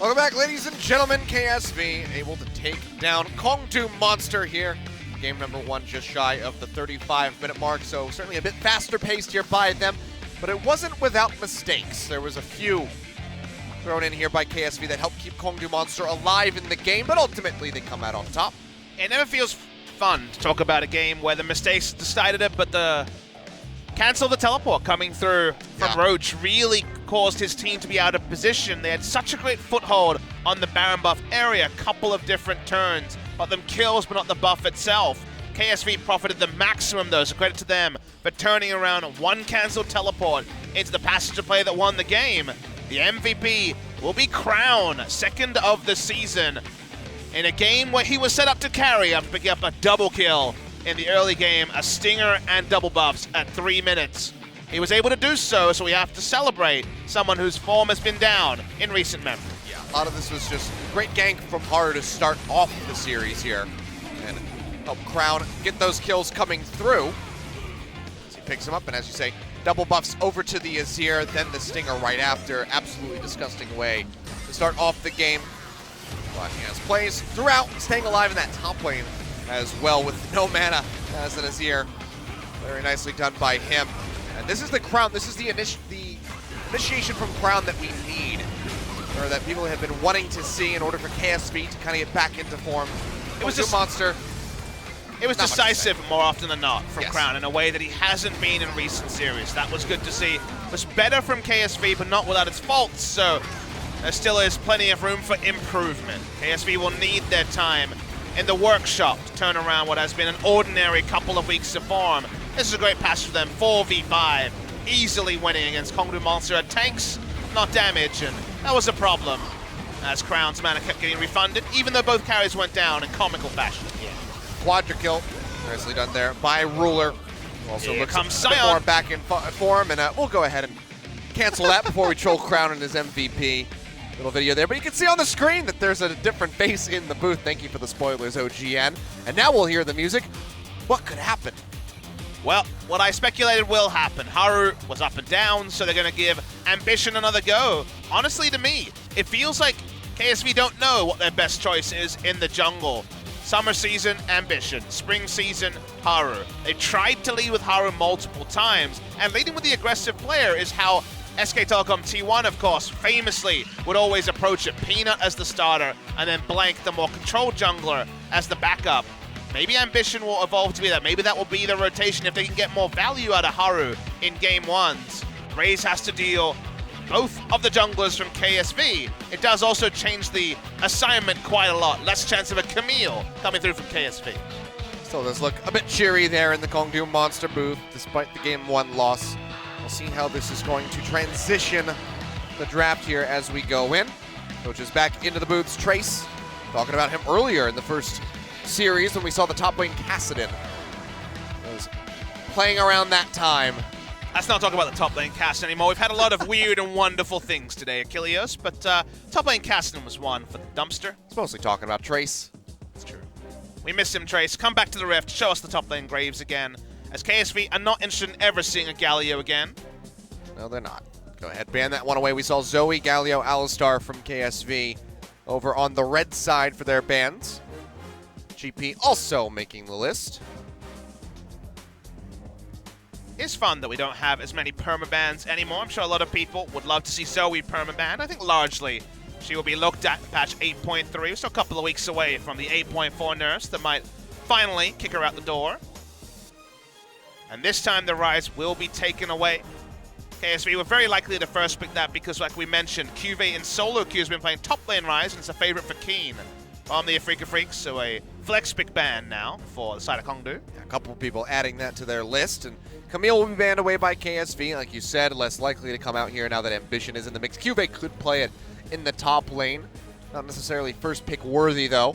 Welcome back, ladies and gentlemen. KSV able to take down KONGDOO Monster here. Game number 1 just shy of the 35-minute mark, so certainly a bit faster paced here by them, but it wasn't without mistakes. There was a few thrown in here by KSV that helped keep KONGDOO Monster alive in the game, but ultimately they come out on top. It never feels fun to talk about a game where the mistakes decided it, but the cancel the teleport coming through from Roach really caused his team to be out of position. They had such a great foothold on the Baron buff area, a couple of different turns, got them kills but not the buff itself. KSV profited the maximum though, so credit to them for turning around one cancelled teleport into the passenger play that won the game. The MVP will be crowned second of the season in a game where he was set up to carry after picking up a double kill in the early game, a stinger and double buffs at 3 minutes. He was able to do so, so we have to celebrate someone whose form has been down in recent memory. Yeah, a lot of this was just great gank from Haru to start off the series here and help Crown get those kills coming through. As he picks him up, and as you say, double buffs over to the Azir, then the stinger right after. Absolutely disgusting way to start off the game. But he has plays throughout, staying alive in that top lane as well with no mana as an Azir. Very nicely done by him. And this is the Crown, this is the initiation from Crown that we need, or that people have been wanting to see in order for KSV to kind of get back into form. It was just Monster. It was decisive more often than not from Crown in a way that he hasn't been in recent series. That was good to see. It was better from KSV, but not without its faults, so there still is plenty of room for improvement. KSV will need their time in the workshop to turn around what has been an ordinary couple of weeks of form. This is a great pass for them, 4v5, easily winning against KONGDOO Monster at tanks, not damage, and that was a problem as Crown's mana kept getting refunded, even though both carries went down in comical fashion. Quadra kill, nicely done there by Ruler. Also Here looks comes a bit more back in form, and we'll go ahead and cancel that before we troll Crown and his MVP. Little video there, but you can see on the screen that there's a different face in the booth. Thank you for the spoilers, OGN. And now we'll hear the music. What could happen? Well, what I speculated will happen. Haru was up and down, so they're going to give Ambition another go. Honestly, to me, it feels like KSV don't know what their best choice is in the jungle. Summer season, Ambition. Spring season, Haru. They tried to lead with Haru multiple times, and leading with the aggressive player is how SK Telecom T1, of course, famously would always approach it. Peanut as the starter, and then Blank, the more controlled jungler, as the backup. Maybe Ambition will evolve to be that. Maybe that will be the rotation if they can get more value out of Haru in game 1s. Raze has to deal both of the junglers from KSV. It does also change the assignment quite a lot. Less chance of a Camille coming through from KSV. Still does look a bit cheery there in the KONGDOO Monster booth, despite the game 1 loss. We'll see how this is going to transition the draft here as we go in. Coach is back into the booths. Trace, talking about him earlier in the first series when we saw the top lane Kassadin. Was playing around that time. Let's not talk about the top lane Kassadin anymore. We've had a lot of weird and wonderful things today, Achilleos, but top lane Kassadin was one for the dumpster. It's mostly talking about Trace. It's true. We miss him, Trace. Come back to the Rift. Show us the top lane Graves again. As KSV are not interested in ever seeing a Galio again. No, they're not. Go ahead, ban that one away. We saw Zoe, Galio, Alistar from KSV over on the red side for their bans. GP also making the list. It's fun that we don't have as many permabans anymore. I'm sure a lot of people would love to see Zoe permabanned. I think largely she will be looked at in patch 8.3. We're still a couple of weeks away from the 8.4 nerfs that might finally kick her out the door. And this time the Rise will be taken away. KSV were very likely to first pick that because, like we mentioned, CuVee in solo queue has been playing top lane Rise, and it's a favorite for Keen on the Afrika Freaks, so a flex pick ban now for the side of KONGDOO. A couple of people adding that to their list, and Camille will be banned away by KSV, like you said, less likely to come out here now that Ambition is in the mix. CuVee could play it in the top lane. Not necessarily first pick worthy, though,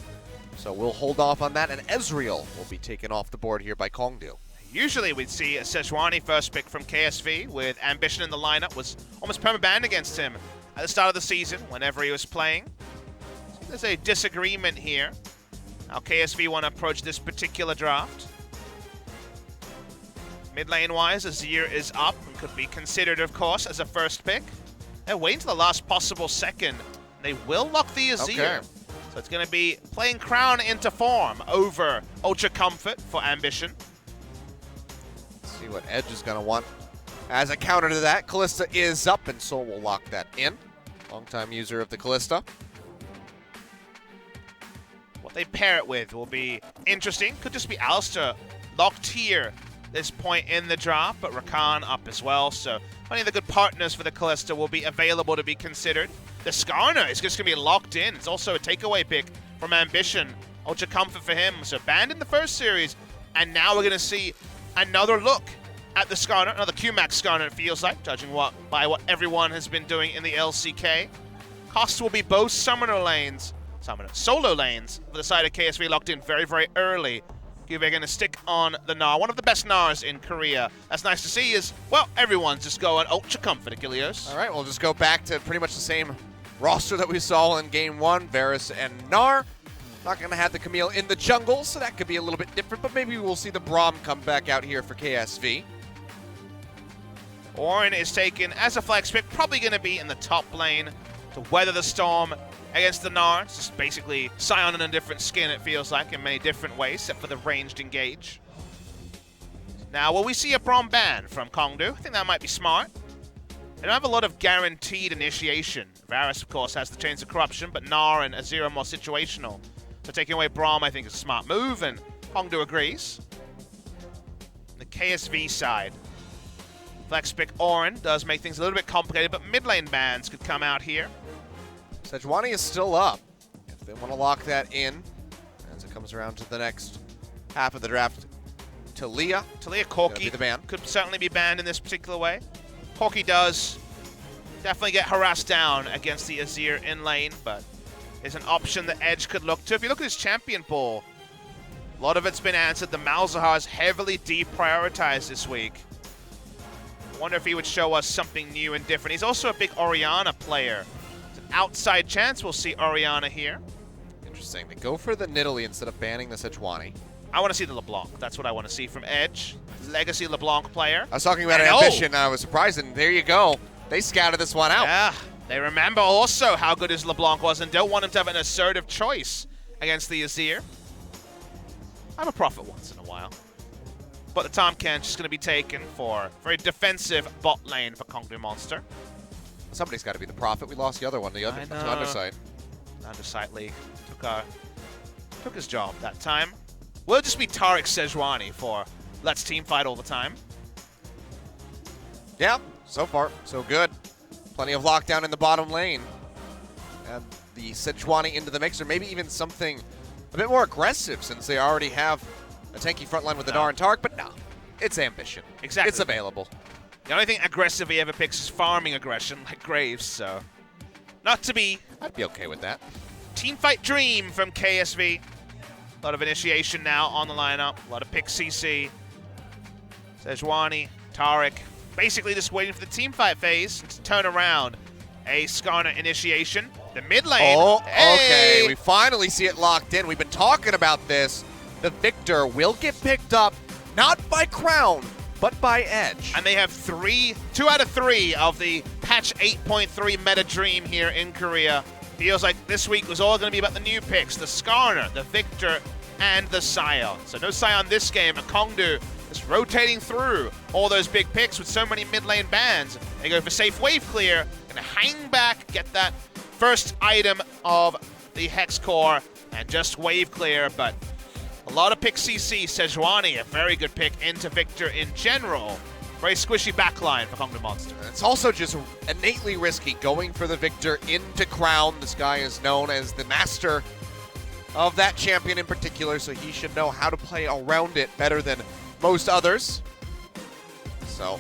so we'll hold off on that, and Ezreal will be taken off the board here by KONGDOO. Usually we'd see a Sejuani first pick from KSV with Ambition in the lineup. Was almost permabanned against him at the start of the season whenever he was playing. So there's a disagreement here. How KSV want to approach this particular draft. Mid lane wise, Azir is up and could be considered, of course, as a first pick. They're waiting to the last possible second. They will lock the Azir. Okay. So it's going to be playing Crown into form over Ultra Comfort for Ambition. Let's see what Edge is going to want. As a counter to that, Kalista is up, and Sol will lock that in. Longtime user of the Kalista. What they pair it with will be interesting. Could just be Alistar locked here this point in the draft, but Rakan up as well. So plenty of the good partners for the Kalista will be available to be considered. The Skarner is just going to be locked in. It's also a takeaway pick from Ambition. Ultra Comfort for him. So banned in the first series, and now we're going to see another look at the Skarner, another QMax Skarner it feels like, judging by what everyone has been doing in the LCK. Costs will be both solo lanes for the side of KSV locked in very, very early. CuVee going to stick on the Gnar, one of the best Gnars in Korea. That's nice to see is, well, everyone's just going Ultra Comfort, Achilles. All right, we'll just go back to pretty much the same roster that we saw in Game 1, Varus and Gnar. Not going to have the Camille in the jungle, so that could be a little bit different, but maybe we'll see the Braum come back out here for KSV. Ornn is taken as a flex pick, probably going to be in the top lane to weather the storm against the Gnar. It's just basically Sion in a different skin, it feels like, in many different ways, except for the ranged engage. Now, will we see a Braum ban from KONGDOO? I think that might be smart. They don't have a lot of guaranteed initiation. Varus, of course, has the Chains of Corruption, but Gnar and Azir are more situational. So taking away Braum, I think, is a smart move, and KONGDOO agrees. The KSV side. Flex pick Ornn does make things a little bit complicated, but mid lane bans could come out here. Sejuani is still up. If they want to lock that in, as it comes around to the next half of the draft, Talia Corki the ban. could certainly be banned in this particular way. Corki does definitely get harassed down against the Azir in lane, but is an option that Edge could look to. If you look at his champion pool, a lot of it's been answered. The Malzahar is heavily deprioritized this week. I wonder if he would show us something new and different. He's also a big Orianna player. It's an outside chance we'll see Orianna here. Interesting. They go for the Nidalee instead of banning the Sejuani. I want to see the LeBlanc. That's what I want to see from Edge. Legacy LeBlanc player. I was talking about Ambition, and I was surprised, and there you go. They scouted this one out. Yeah, they remember also how good his LeBlanc was and don't want him to have an assertive choice against the Azir. I'm a prophet once in a while. But the Tahm Kench is going to be taken for very defensive bot lane for KONGDOO Monster. Somebody's got to be the prophet. We lost the other one, the Undersight. Undersight League took his job that time. We'll just be Taric Sejuani for Let's Team Fight all the time. Yeah, so far, so good. Plenty of lockdown in the bottom lane. And the Sejuani into the mixer, maybe even something a bit more aggressive since they already have a tanky front line with the Gnar and Taric, but no, it's Ambition. Exactly. It's available. The only thing aggressive he ever picks is farming aggression, like Graves, so not to be. I'd be okay with that. Teamfight Dream from KSV. A lot of initiation now on the lineup. A lot of pick CC. Sejuani, Taric, basically just waiting for the teamfight phase to turn around. A Skarner initiation. The mid lane. Oh, hey! okay. We finally see it locked in. We've been talking about this. The Viktor will get picked up, not by Crown, but by Edge. And they have 2 out of 3 of the patch 8.3 meta dream here in Korea. Feels like this week was all going to be about the new picks, the Skarner, the Viktor, and the Sion. So no Sion this game, and KONGDOO just rotating through all those big picks with so many mid lane bans. They go for safe wave clear, gonna hang back, get that first item of the Hex Core, and just wave clear, but a lot of pick CC. Sejuani, a very good pick into Viktor in general. Very squishy backline for KONGDOO Monster. It's also just innately risky going for the Viktor into Crown. This guy is known as the master of that champion in particular, so he should know how to play around it better than most others. So,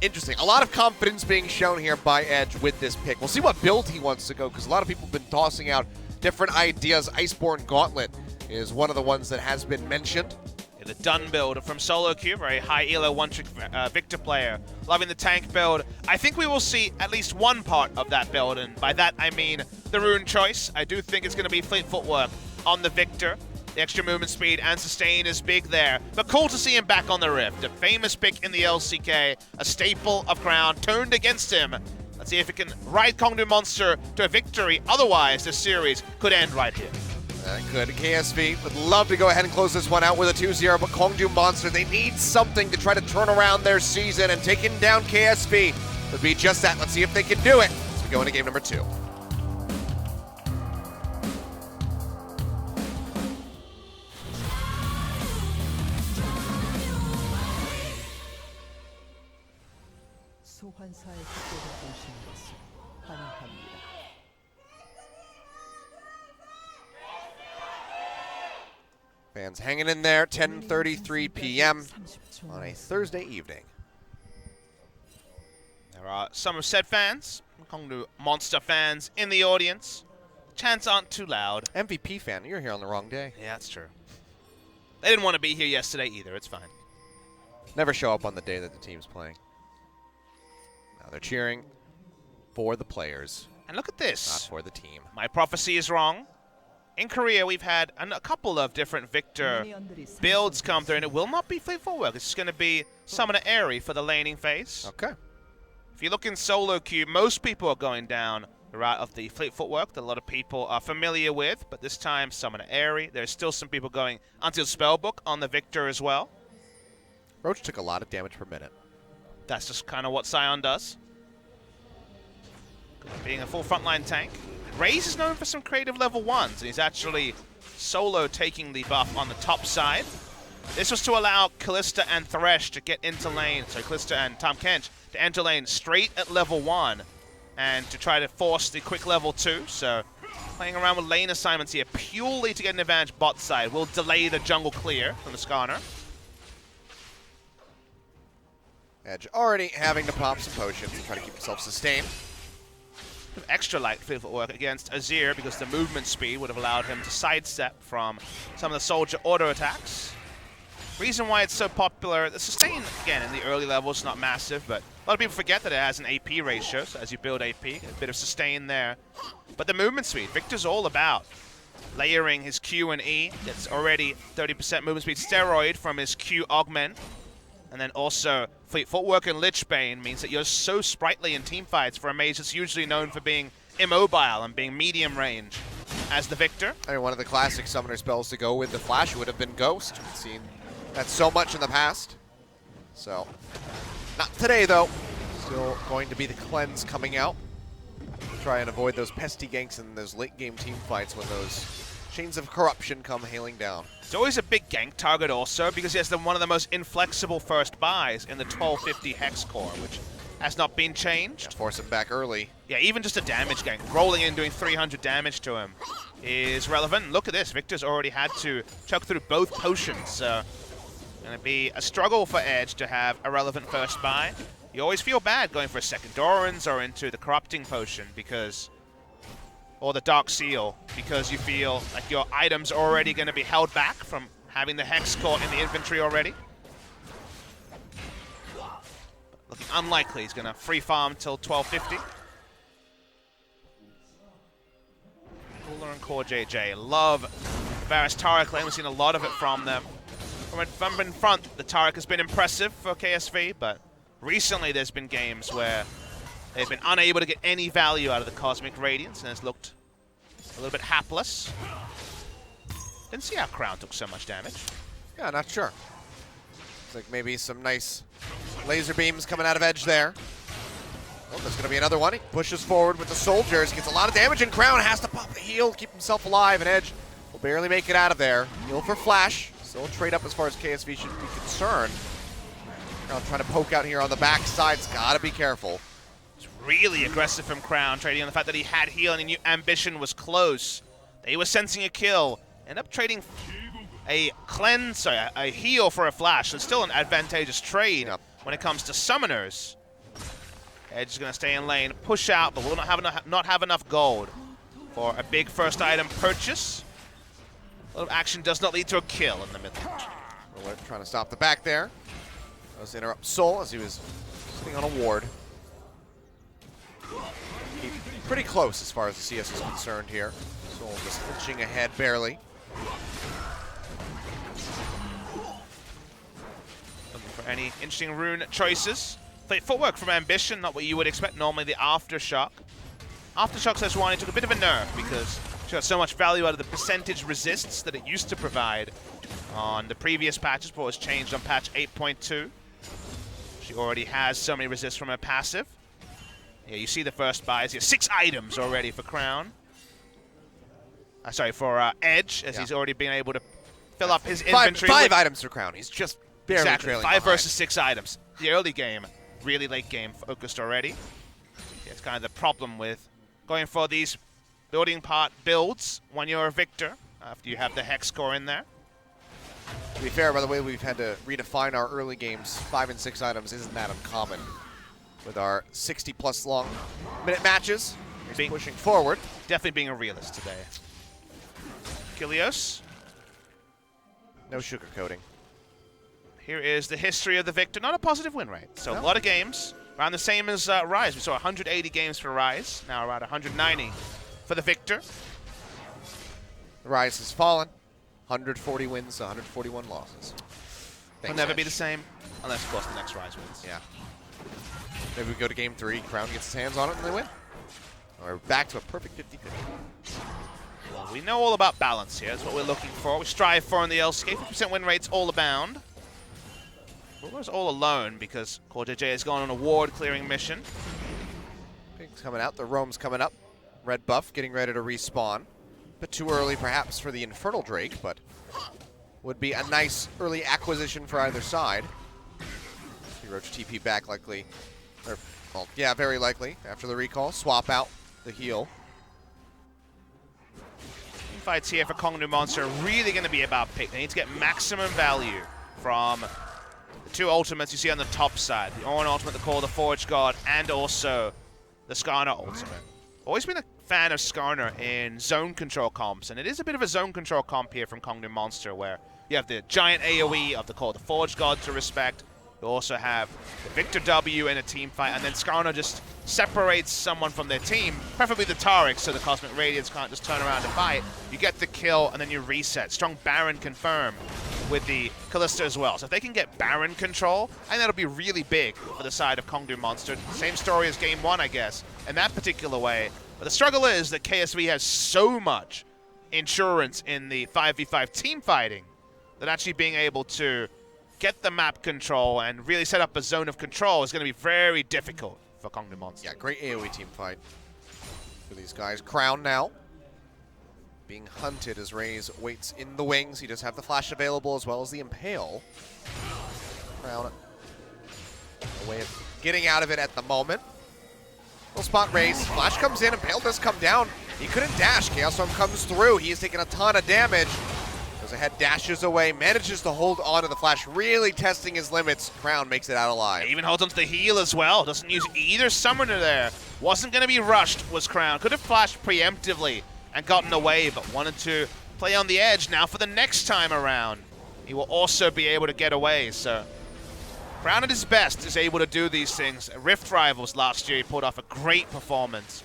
interesting. A lot of confidence being shown here by Edge with this pick. We'll see what build he wants to go, because a lot of people have been tossing out different ideas. Iceborne Gauntlet is one of the ones that has been mentioned. The Dun build from Solo Q, very high elo one-trick Viktor player. Loving the tank build. I think we will see at least one part of that build, and by that I mean the rune choice. I do think it's going to be fleet footwork on the Viktor. The extra movement speed and sustain is big there, but cool to see him back on the Rift. A famous pick in the LCK, a staple of Crown, turned against him. Let's Let's see if it can ride KONGDOO Monster to a victory. Otherwise, this series could end right here. That could. KSV would love to go ahead and close this one out with a 2-0, but KONGDOO Monster, they need something to try to turn around their season, and taking down KSV would be just that. Let's see if they can do it as we go into game number 2. 소환사의 특별을 보시는 것을 환영합니다. Fans hanging in there, 10:33 p.m. on a Thursday evening. There are some said fans, KONGDOO Monster fans in the audience. Chants aren't too loud. MVP fan, you're here on the wrong day. Yeah, that's true. They didn't want to be here yesterday either. It's fine. Never show up on the day that the team's playing. Now they're cheering for the players, And look at this. not for the team. My prophecy is wrong. In Korea, we've had a couple of different Viktor builds come through, and it will not be free for work. It's going to be Summoner Airy for the laning phase. Okay. If you look in solo queue, most people are going down the route of the fleet footwork that a lot of people are familiar with, but this time Summoner Airy. There's still some people going until Spellbook on the Viktor as well. Roach took a lot of damage per minute. That's just kind of what Sion does. Being a full frontline tank. Raze is known for some creative level 1s, and he's actually solo taking the buff on the top side. This was to allow Kalista and Thresh to get into lane, so Kalista and Tahm Kench to enter lane straight at level 1 and to try to force the quick level 2. So playing around with lane assignments here purely to get an advantage bot side will delay the jungle clear from the Skarner. Edge already having to pop some potions to try to keep himself sustained. Extra light field footwork against Azir because the movement speed would have allowed him to sidestep from some of the soldier auto attacks. Reason why it's so popular, the sustain, again, in the early levels is not massive, but a lot of people forget that it has an AP ratio, so as you build AP, a bit of sustain there. But the movement speed, Viktor's all about layering his Q and E. It's already 30% movement speed steroid from his Q augment. And then also, fleet footwork and Lich Bane means that you're so sprightly in teamfights for a mage that's usually known for being immobile and being medium range as the Viktor. I mean, one of the classic summoner spells to go with the flash would have been Ghost. We've seen that so much in the past. So, not today though. Still going to be the cleanse coming out. Try and avoid those pesty ganks and those late game team fights when those chains of corruption come hailing down. It's always a big gank target also because he has one of the most inflexible first buys in the 1250 Hex core, which has not been changed. Force him back early. Yeah, even just a damage gank, rolling in doing 300 damage to him is relevant. Look at this, Viktor's already had to choke through both potions, so gonna be a struggle for Edge to have a relevant first buy. You always feel bad going for a second Doran's or into the corrupting potion because, or the Dark Seal, because you feel like your items are already going to be held back from having the Hex core in the inventory already. Looking unlikely he's going to free farm till 1250. Cooler and CoreJJ love Varus Taric lane. We've seen a lot of it from them. From in front, the Taric has been impressive for KSV, but recently there's been games where they've been unable to get any value out of the Cosmic Radiance, and has looked a little bit hapless. Didn't see how Crown took so much damage. Yeah, not sure. Looks like maybe some nice laser beams coming out of Edge there. Oh, there's going to be another one. He pushes forward with the soldiers, gets a lot of damage, and Crown has to pop a heal, keep himself alive, and Edge will barely make it out of there. Heal for Flash. Still a trade up as far as KSV should be concerned. Crown trying to poke out here on the backside. It's got to be careful. Really aggressive from Crown, trading on the fact that he had heal and he knew Ambition was close. They were sensing a kill. End up trading a cleanse, sorry, a heal for a flash. So it's still an advantageous trade when it comes to summoners. Edge is going to stay in lane, push out, but will not have enough gold for a big first item purchase. A little action does not lead to a kill in the middle. Ruler trying to stop the back there. Does interrupt Soul as he was sitting on a ward. Pretty close as far as the CS is concerned here. Soul just inching ahead barely. Looking for any interesting rune choices. Footwork from Ambition, not what you would expect. Normally the Aftershock. Aftershock Sejuani took a bit of a nerf because she got so much value out of the percentage resists that it used to provide on the previous patches before it was changed on patch 8.2. She already has so many resists from her passive. Yeah, you see the first buys here. 6 items already for Crown. Sorry, for Edge, as he's already been able to fill up his inventory. Five items for Crown. He's just barely trailing 5 behind. versus 6 items. The early game, really late game focused already. Yeah, it's kind of the problem with going for these building part builds when you're a Viktor, after you have the Hex core in there. To be fair, by the way, we've had to redefine our early games. 5 and 6 items isn't that uncommon. With our 60-plus long minute matches, he's pushing forward. Definitely being a realist today. Kilios. No sugarcoating. Here is the history of the Viktor. Not a positive win rate. So a lot of games, around the same as Rise. We saw 180 games for Rise, now around 190 for the Viktor. The Rise has fallen. 140 wins, 141 losses. Will never be the same, unless, of course, the next Rise wins. Yeah. Maybe we go to game 3, Crown gets his hands on it, and they win. Or back to a perfect 50-50. Well, we know all about balance here. That's what we're looking for. We strive for in the LCK. 50% win rates all abound. Ruler's all alone because CoreJJ has gone on a ward-clearing mission. Ping's coming out. The roam's coming up. Red buff getting ready to respawn. Bit too early, perhaps, for the Infernal Drake, but would be a nice early acquisition for either side. See Roach TP back likely. Or, well, yeah, very likely. After the recall, swap out the heal. Team fights here for KONGDOO Monster are really going to be about pick. They need to get maximum value from the 2 ultimates you see on the top side. The Ornn ultimate, the Core, the Forge God, and also the Skarner ultimate. Always been a fan of Skarner in zone control comps, and it is a bit of a zone control comp here from KONGDOO Monster, where you have the giant AoE of the Core, the Forge God to respect. You also have the Viktor W in a team fight, and then Skarner just separates someone from their team, preferably the Taric, so the Cosmic Radiance can't just turn around and fight. You get the kill, and then you reset. Strong Baron confirm with the Kalista as well. So if they can get Baron control, I think that'll be really big for the side of KONGDOO Monster. Same story as Game 1, I guess, in that particular way. But the struggle is that KSV has so much insurance in the 5v5 team fighting that actually being able to get the map control and really set up a zone of control is going to be very difficult for KONGDOO Monster. Yeah, great AoE team fight for these guys. Crown now being hunted as Raze waits in the wings. He does have the flash available as well as the Impale. Crown a way of getting out of it at the moment. We'll spot Raze. Flash comes in, Impale does come down. He couldn't dash. Chaos Storm comes through. He is taking a ton of damage. Goes ahead, dashes away, manages to hold on to the flash, really testing his limits. Crown makes it out alive. Even holds onto the heal as well. Doesn't use either summoner there. Wasn't going to be rushed, was Crown. Could have flashed preemptively and gotten away, but wanted to play on the edge now for the next time around. He will also be able to get away, so Crown at his best is able to do these things. Rift Rivals last year, he pulled off a great performance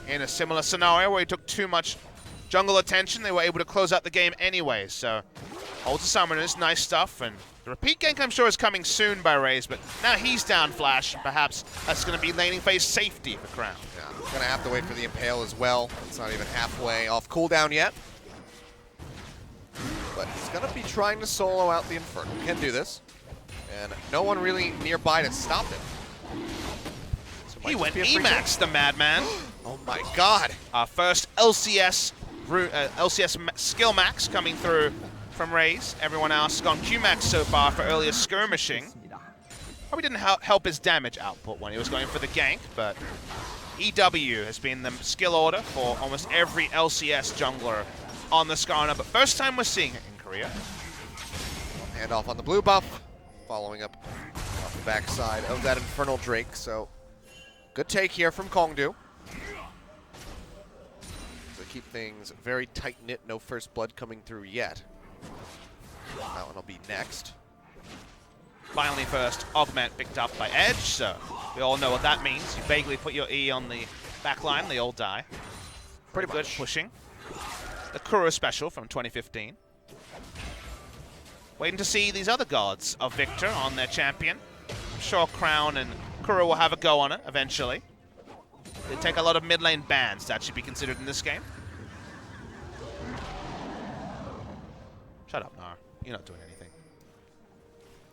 in a similar scenario where he took too much jungle attention. They were able to close out the game anyway, so holds the summoners, nice stuff, and the repeat gank I'm sure is coming soon by Raze, but now he's down Flash, and perhaps that's going to be laning phase safety for Crown. Yeah, gonna have to wait for the Impale as well. It's not even halfway off cooldown yet. But he's gonna be trying to solo out the Inferno. Can do this. And no one really nearby to stop him. So He went Emax, the madman. Oh my god. Our first LCS skill max coming through from Raze. Everyone else gone Q-max so far for earlier skirmishing. Probably didn't help his damage output when he was going for the gank, but EW has been the skill order for almost every LCS jungler on the Skarner, but first time we're seeing it in Korea. Hand off on the blue buff, following up off the backside of that Infernal Drake, so good take here from KONGDOO. So keep things very tight-knit, no first blood coming through yet. That one will be next. Finally first augment picked up by Edge, so we all know what that means. You vaguely put your E on the back line, they all die. Pretty good pushing. The Kuro special from 2015. Waiting to see these other gods of Viktor on their champion. I'm sure Crown and FLICKR will have a go on it eventually. They take a lot of mid lane bans to actually be considered in this game. Shut up, Gnar. You're not doing anything.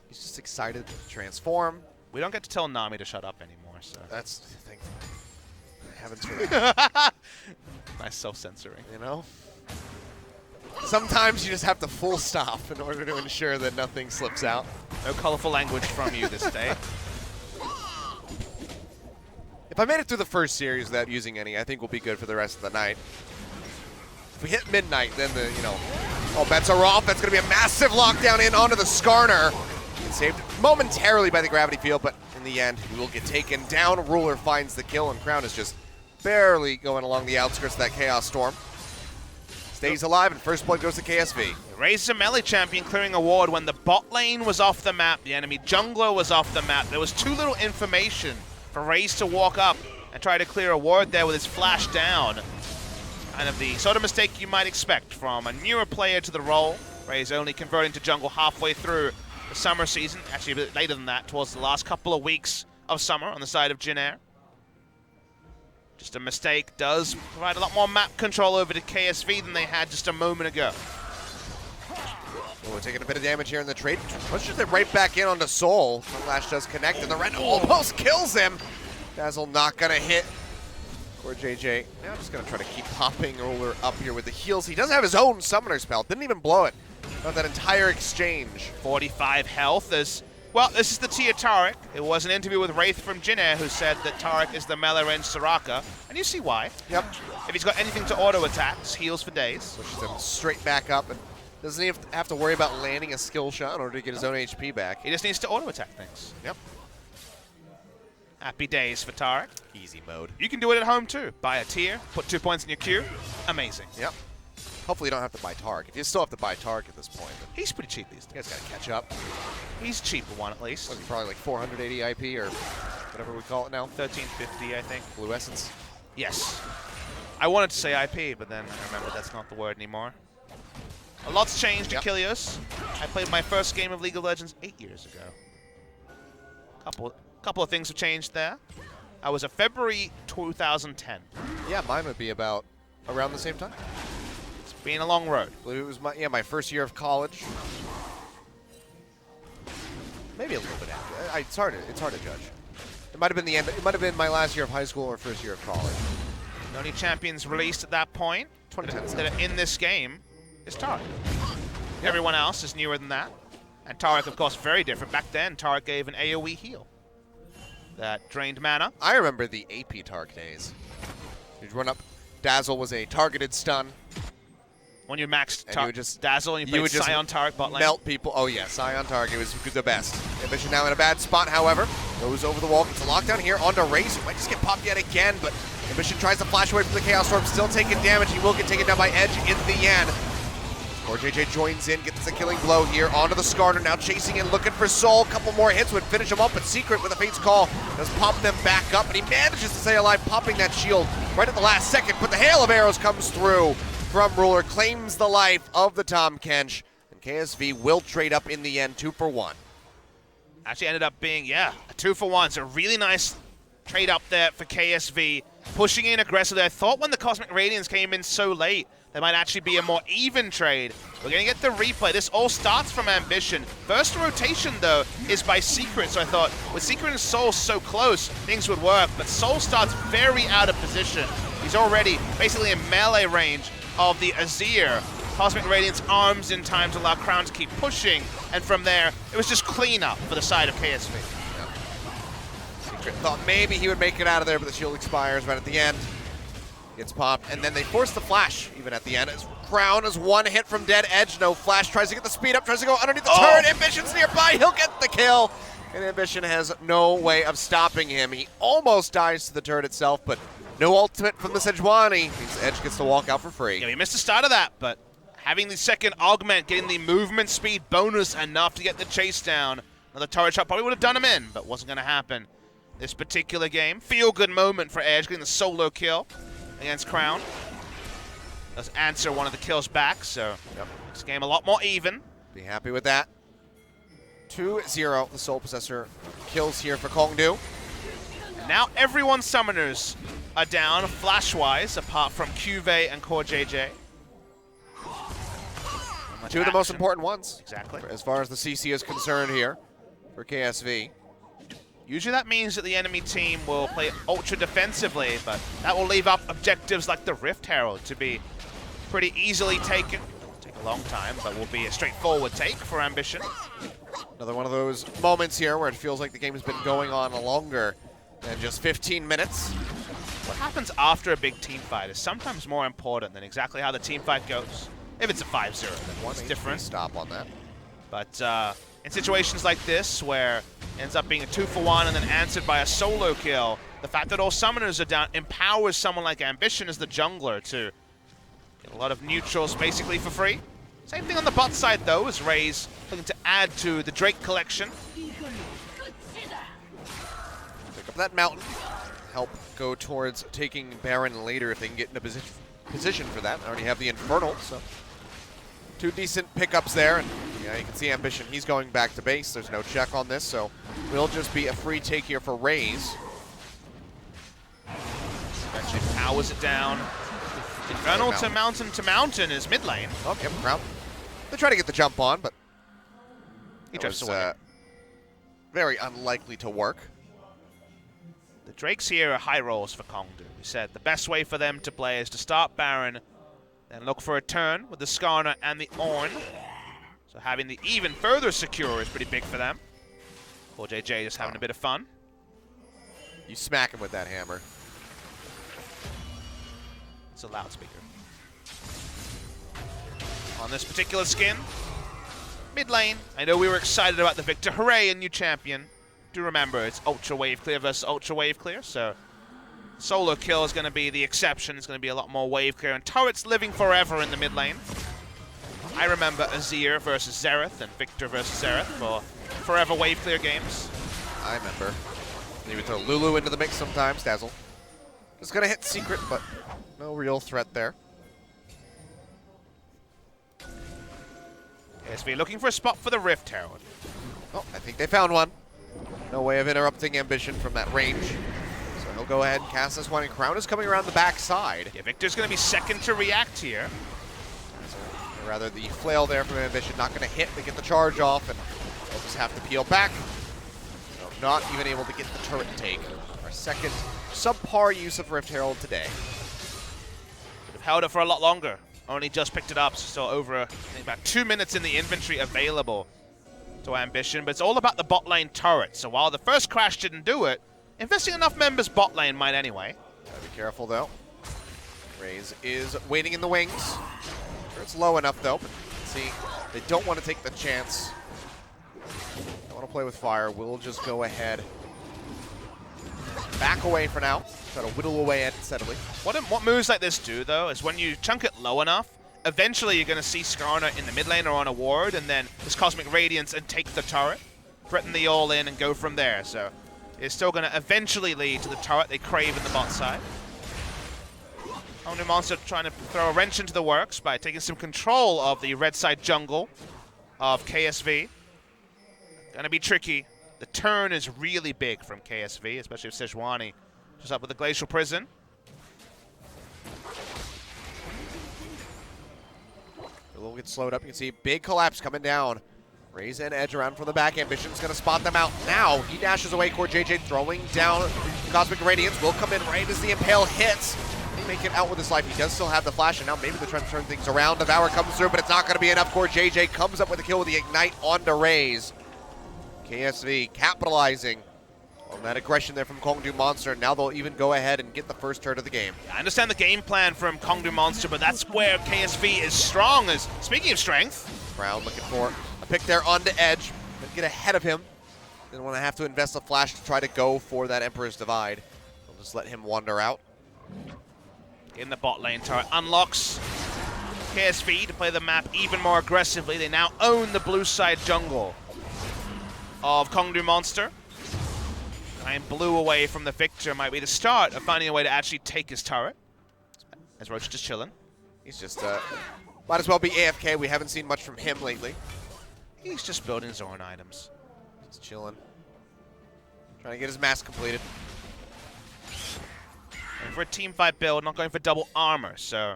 He's just excited to transform. We don't get to tell Nami to shut up anymore, so. That's the thing. Heavens for that. Nice self-censoring. You know? Sometimes you just have to full stop in order to ensure that nothing slips out. No colorful language from you this day. If I made it through the first series without using any, I think we'll be good for the rest of the night. If we hit midnight, then all bets are off. That's going to be a massive lockdown in onto the Skarner. It's saved momentarily by the gravity field, but in the end, we will get taken down. Ruler finds the kill, and Crown is just barely going along the outskirts of that Chaos Storm. Stays alive, and first blood goes to KSV. Raze a melee champion clearing a ward when the bot lane was off the map, the enemy jungler was off the map. There was too little information for Raze to walk up and try to clear a ward there with his flash down. Kind of the sort of mistake you might expect from a newer player to the role. Raze only converting to jungle halfway through the summer season. Actually a bit later than that, towards the last couple of weeks of summer on the side of Gnar. Just a mistake does provide a lot more map control over to KSV than they had just a moment ago. Oh, we're taking a bit of damage here in the trade. Pushes it right back in onto Soul. Flash does connect, and the Ren almost kills him. Dazzle not gonna hit. CoreJJ now just gonna try to keep popping Ruler up here with the heals. He does have his own summoner spell. Didn't even blow it. About that entire exchange. 45 health as well. This is the tier Taric. It was an interview with Wraith from Gnar who said that Taric is the melee range Soraka, and you see why. Yep. If he's got anything to auto attacks, heals for days. Pushes him straight back up and doesn't even have to worry about landing a skill shot in order to get his own HP back. He just needs to auto attack things. Yep. Happy days for Taric. Easy mode. You can do it at home too. Buy a tier, put 2 points in your queue. Amazing. Yep. Hopefully you don't have to buy Taric. If you still have to buy Taric at this point, then He's pretty cheap these you days. guys gotta catch up. He's cheaper one at least. What, probably like 480 IP or whatever we call it now. 1350, I think. Blue Essence. Yes. I wanted to say IP, but then I remember that's not the word anymore. A lot's changed at Kilios. I played my first game of League of Legends 8 years ago. Couple of things have changed there. I was a February 2010. Yeah, mine would be about around the same time. It's been a long road. It was my first year of college. Maybe a little bit after. It's hard to judge. It might have been the end. It might have been my last year of high school or first year of college. The only champions released at that point 2010 that are in this game is Taric. Everyone else is newer than that. And Taric, of course, very different. Back then, Taric gave an AoE heal that drained mana. I remember the AP Taric days. You'd run up. Dazzle was a targeted stun. When you maxed And you would just- Dazzle and you played Scion Taric bot lane. Melt people. Oh yeah, Scion Taric. It was the best. Ambition now in a bad spot, however. Goes over the wall, gets a lockdown here onto Raze. Might just get popped yet again, but Ambition tries to flash away from the Chaos Storm, still taking damage. He will get taken down by Edge in the end. CoreJJ joins in, gets the killing blow here onto the Skarner, now chasing in, looking for Soul. Couple more hits would finish him up, but Secret with a Fate's Call does pop them back up, and he manages to stay alive, popping that shield right at the last second, but the hail of arrows comes through from Ruler, claims the life of the Tahm Kench, and KSV will trade up in the end, 2 for 1. Actually ended up being, a 2 for 1. So really nice trade up there for KSV, pushing in aggressively. I thought when the Cosmic Radiance came in so late, there might actually be a more even trade. We're going to get the replay. This all starts from Ambition. First rotation, though, is by Secret. So I thought, with Secret and Soul so close, things would work. But Soul starts very out of position. He's already basically in melee range of the Azir. Cosmic Radiance arms in time to allow Crown to keep pushing. And from there, it was just cleanup for the side of KSV. Secret thought maybe he would make it out of there, but the shield expires right at the end. Gets popped, and then they force the flash even at the end. As Crown is one hit from dead Edge, no flash, tries to get the speed up, tries to go underneath the turret. Ambition's nearby, he'll get the kill. And Ambition has no way of stopping him. He almost dies to the turret itself, but no ultimate from the Sejuani means Edge gets to walk out for free. Yeah, we missed the start of that, but having the second augment, getting the movement speed bonus enough to get the chase down. Another turret shot probably would have done him in, but wasn't going to happen this particular game. Feel-good moment for Edge, getting the solo kill against Crown. Does answer one of the kills back, so this game a lot more even. Be happy with that. 2-0, the Soul Possessor kills here for KONGDOO. Now everyone's summoners are down flash-wise, apart from CuVee and CoreJJ. Two of the most important ones. Exactly. As far as the CC is concerned here for KSV. Usually that means that the enemy team will play ultra defensively, but that will leave up objectives like the Rift Herald to be pretty easily taken. It'll take a long time, but will be a straightforward take for Ambition. Another one of those moments here where it feels like the game has been going on longer than just 15 minutes. What happens after a big team fight is sometimes more important than exactly how the team fight goes. If it's a 5-0, then it's different. Stop on that. But in situations like this, where it ends up being a 2-for-1 and then answered by a solo kill, the fact that all summoners are down empowers someone like Ambition as the jungler to get a lot of neutrals basically for free. Same thing on the bot side, though, as Raze looking to add to the Drake collection. Pick up that mountain. Help go towards taking Baron later if they can get in a position for that. I already have the Infernal, so two decent pickups there. And yeah, you can see Ambition. He's going back to base. There's no check on this, so will just be a free take here for Raze. Eventually powers it down. Infernal to mountain is mid lane. Oh, yep, Crown. They try to get the jump on, but he drifts away. Very unlikely to work. The Drakes here are high rolls for KONGDOO. We said the best way for them to play is to start Baron, then look for a turn with the Skarner and the Ornn. So having the even further secure is pretty big for them. CoreJJ just having a bit of fun. You smack him with that hammer. It's a loudspeaker. On this particular skin, mid lane. I know we were excited about the Viktor. Hooray, a new champion. Do remember, it's Ultra Wave Clear versus Ultra Wave Clear, so solo kill is going to be the exception. It's going to be a lot more wave clear, and turrets living forever in the mid lane. I remember Azir versus Xerath and Viktor versus Xerath for forever wave clear games. I remember. You would throw Lulu into the mix sometimes, Dazzle. Just going to hit Secret, but no real threat there. KSV looking for a spot for the Rift Herald. Oh, I think they found one. No way of interrupting Ambition from that range. So he'll go ahead and cast this one, and Crown is coming around the back side. Yeah, Viktor's going to be second to react here. Or rather, the flail there from Ambition not going to hit to get the charge off, and they'll just have to peel back. So not even able to get the turret take. Our second subpar use of Rift Herald today. Could have held it for a lot longer. Only just picked it up, so still over I think about 2 minutes in the inventory available to Ambition, but it's all about the bot lane turret. So while the first crash didn't do it, investing enough members bot lane might anyway. Gotta be careful though. Raze is waiting in the wings. Turret's low enough though, but see, they don't want to take the chance. Don't want to play with fire. We'll just go ahead. Back away for now. Try to whittle away at it steadily. What moves like this do though is when you chunk it low enough, eventually you're going to see Skarner in the mid lane or on a ward, and then this Cosmic Radiance and take the turret, threaten the all-in, and go from there. So it's still going to eventually lead to the turret they crave in the bot side. KONGDOO Monster trying to throw a wrench into the works by taking some control of the red side jungle of KSV. Going to be tricky. The turn is really big from KSV, especially if Sejuani just up with the Glacial Prison. A little get slowed up. You can see big collapse coming down. Raze and Edge around from the back. Ambition's going to spot them out. Now he dashes away. CoreJJ throwing down Cosmic Radiance. Will come in right as the Impale hits. He make it out with his life. He does still have the flash, and now maybe they're trying to turn things around. Devour comes through, but it's not going to be enough. CoreJJ comes up with a kill with the Ignite onto Raze. KSV capitalizing on that aggression there from KONGDOO Monster. Now they'll even go ahead and get the first turn of the game. I understand the game plan from KONGDOO Monster, but that's where KSV is strong. As speaking of strength, Brown looking for a pick there onto Edge. Didn't get ahead of him. Didn't want to have to invest a flash to try to go for that Emperor's Divide. We'll just let him wander out. In the bot lane, turret unlocks KSV to play the map even more aggressively. They now own the blue side jungle of KONGDOO Monster. And blue away from the Viktor might be the start of finding a way to actually take his turret. As Roach just chilling. He's just, might as well be AFK. We haven't seen much from him lately. He's just building his own items. Just chilling. Trying to get his mask completed. Going for a teamfight build, not going for double armor, so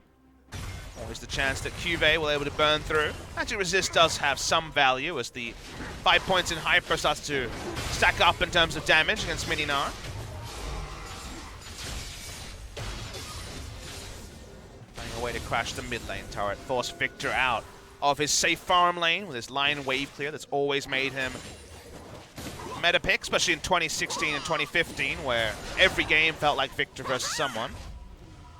always the chance that CuVee will be able to burn through. Magic Resist does have some value as the 5 points in Hyper starts to stack up in terms of damage against Mini Gnar. Finding a way to crash the mid lane turret, force Viktor out of his safe farm lane with his line wave clear that's always made him meta pick, especially in 2016 and 2015, where every game felt like Viktor versus someone.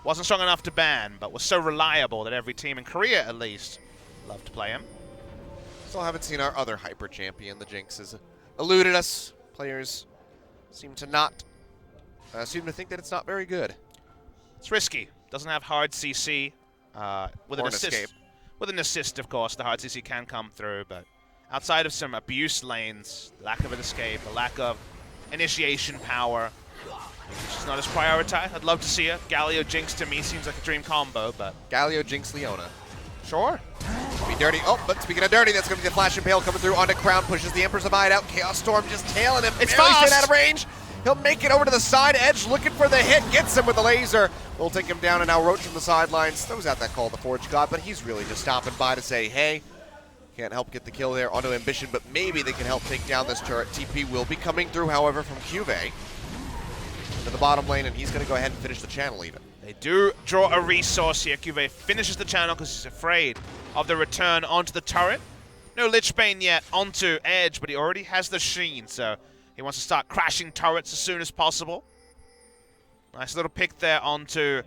Wasn't strong enough to ban, but was so reliable that every team in Korea, at least, loved to play him. Still haven't seen our other hyper champion. The Jinx has eluded us. Players seem to think that it's not very good. It's risky. Doesn't have hard CC with an assist. Escape. With an assist, of course, the hard CC can come through, but outside of some abuse lanes, lack of an escape, a lack of initiation power, she's not as prioritized. I'd love to see her. Galio Jinx to me seems like a dream combo, but Galio Jinx Leona. sure. Be dirty. Oh, but speaking of dirty, that's going to be the Flash Impale coming through onto Crown, pushes the Emperor's Abide out. Chaos Storm just tailing him. It's barely fast. staying out of range. He'll make it over to the side edge, looking for the hit, gets him with the laser. We'll take him down, and now Roach from the sidelines throws out that call to Forge God, but he's really just stopping by to say, hey, can't help get the kill there onto Ambition, but maybe they can help take down this turret. TP will be coming through, however, from CuVee to the bottom lane, and he's going to go ahead and finish the channel even. They do draw a resource here. CuVee finishes the channel because he's afraid of the return onto the turret. No Lich Bane yet onto Edge, but he already has the Sheen, so he wants to start crashing turrets as soon as possible. Nice little pick there onto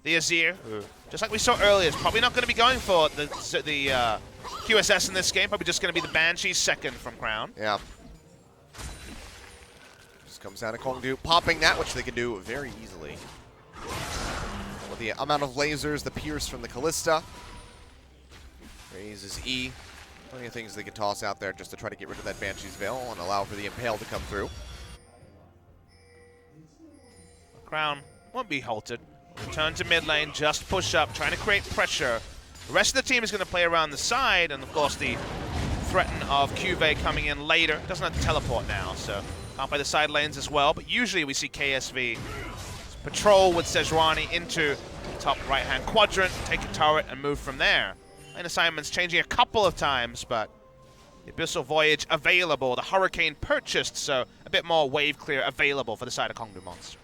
the Azir, who, just like we saw earlier, is probably not going to be going for the QSS in this game. Probably just going to be the Banshee second from Crown. Yeah. Just comes down to KONGDOO popping that, which they can do very easily. With the amount of lasers, the pierce from the Kalista. Raises E. Plenty of things they can toss out there just to try to get rid of that Banshee's Veil and allow for the Impale to come through. Crown won't be halted. Return to mid lane, just push up, trying to create pressure. The rest of the team is going to play around the side, and of course the threaten of CuVee coming in later. Doesn't have to teleport now, so can't play the side lanes as well. But usually we see KSV patrol with Sejuani into the top right-hand quadrant, take a turret, and move from there. Lane assignments changing a couple of times, but the Abyssal Voyage available, the Hurricane purchased, so a bit more wave clear available for the side of KONGDOO Monster.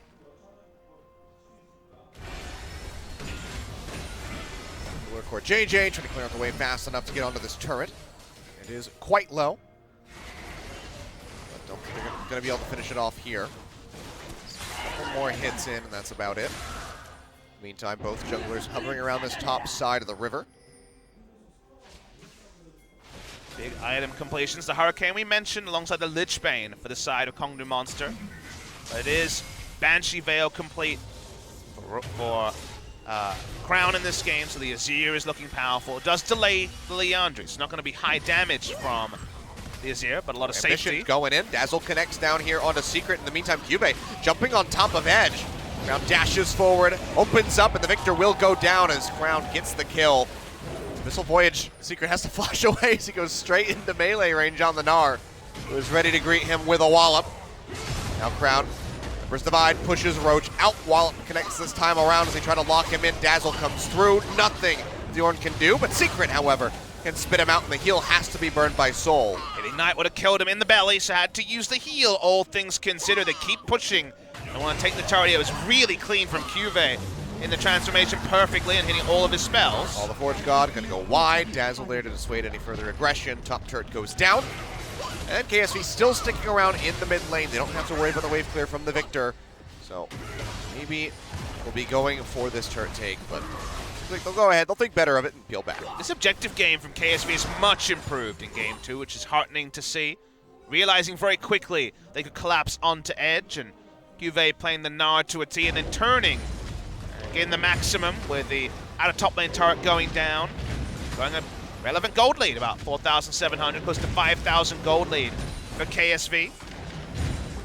CoreJJ trying to clear out the way fast enough to get onto this turret. It is quite low. But don't think they're going to be able to finish it off here. A couple more hits in, and that's about it. Meantime, both junglers hovering around this top side of the river. Big item completions. The Hurricane we mentioned alongside the Lich Bane for the side of KONGDOO Monster. But it is Banshee Veil complete for Crown in this game, so the Azir is looking powerful. It does delay the Leandri. It's not going to be high damage from the Azir, but a lot of safety. Going in. Dazzle connects down here onto Secret. In the meantime, CuVee jumping on top of Edge. Crown dashes forward, opens up, and the Viktor will go down as Crown gets the kill. Abyssal Voyage, Secret has to flash away as he goes straight into melee range on the Gnar, who is ready to greet him with a wallop. Now Crown, Emperor's Divide pushes Roach out. Wallop connects this time around as they try to lock him in. Dazzle comes through. Nothing the Ornn can do, but Secret, however, can spit him out, and the heal has to be burned by Soul. Hitting Knight would have killed him in the belly, so had to use the heal, all things considered. They keep pushing. They want to take the turret. It was really clean from CuVee in the transformation perfectly and hitting all of his spells. All the Forge God going to go wide. Dazzle there to dissuade any further aggression. Top turret goes down. And KSV still sticking around in the mid lane. They don't have to worry about the wave clear from the Viktor. So maybe we'll be going for this turret take, but they'll go ahead. They'll think better of it and peel back. This objective game from KSV is much improved in Game 2, which is heartening to see. Realizing very quickly they could collapse onto Edge, and CuVee playing the Gnar to a T and then turning. Getting the maximum with the out of top lane turret going down. Going a relevant gold lead, about 4,700, close to 5,000 gold lead for KSV.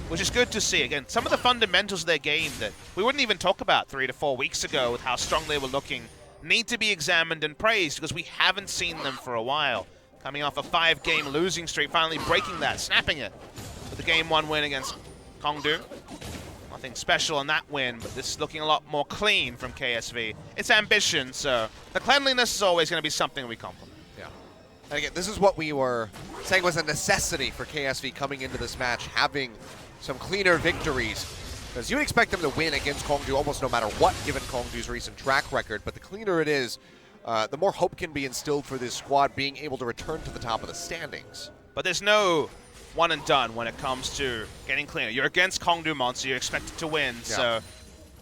Which is good to see. Again, some of the fundamentals of their game that we wouldn't even talk about 3 to 4 weeks ago with how strong they were looking need to be examined and praised because we haven't seen them for a while. Coming off a 5-game losing streak, finally breaking that, snapping it with the Game 1 win against KONGDOO. Nothing special on that win, but this is looking a lot more clean from KSV. It's ambition, so the cleanliness is always going to be something we compliment. Yeah. And again, this is what we were saying was a necessity for KSV coming into this match, having some cleaner victories. Because you would expect them to win against KONGDOO almost no matter what, given KONGDOO's recent track record. But the cleaner it is, the more hope can be instilled for this squad being able to return to the top of the standings. But there's no one and done when it comes to getting cleaner. You're against KONGDOO Monster, you're expected to win, so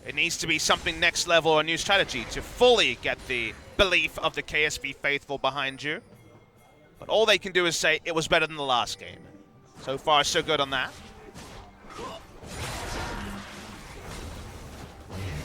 it needs to be something next level or a new strategy to fully get the belief of the KSV faithful behind you. But all they can do is say it was better than the last game. So far, so good on that.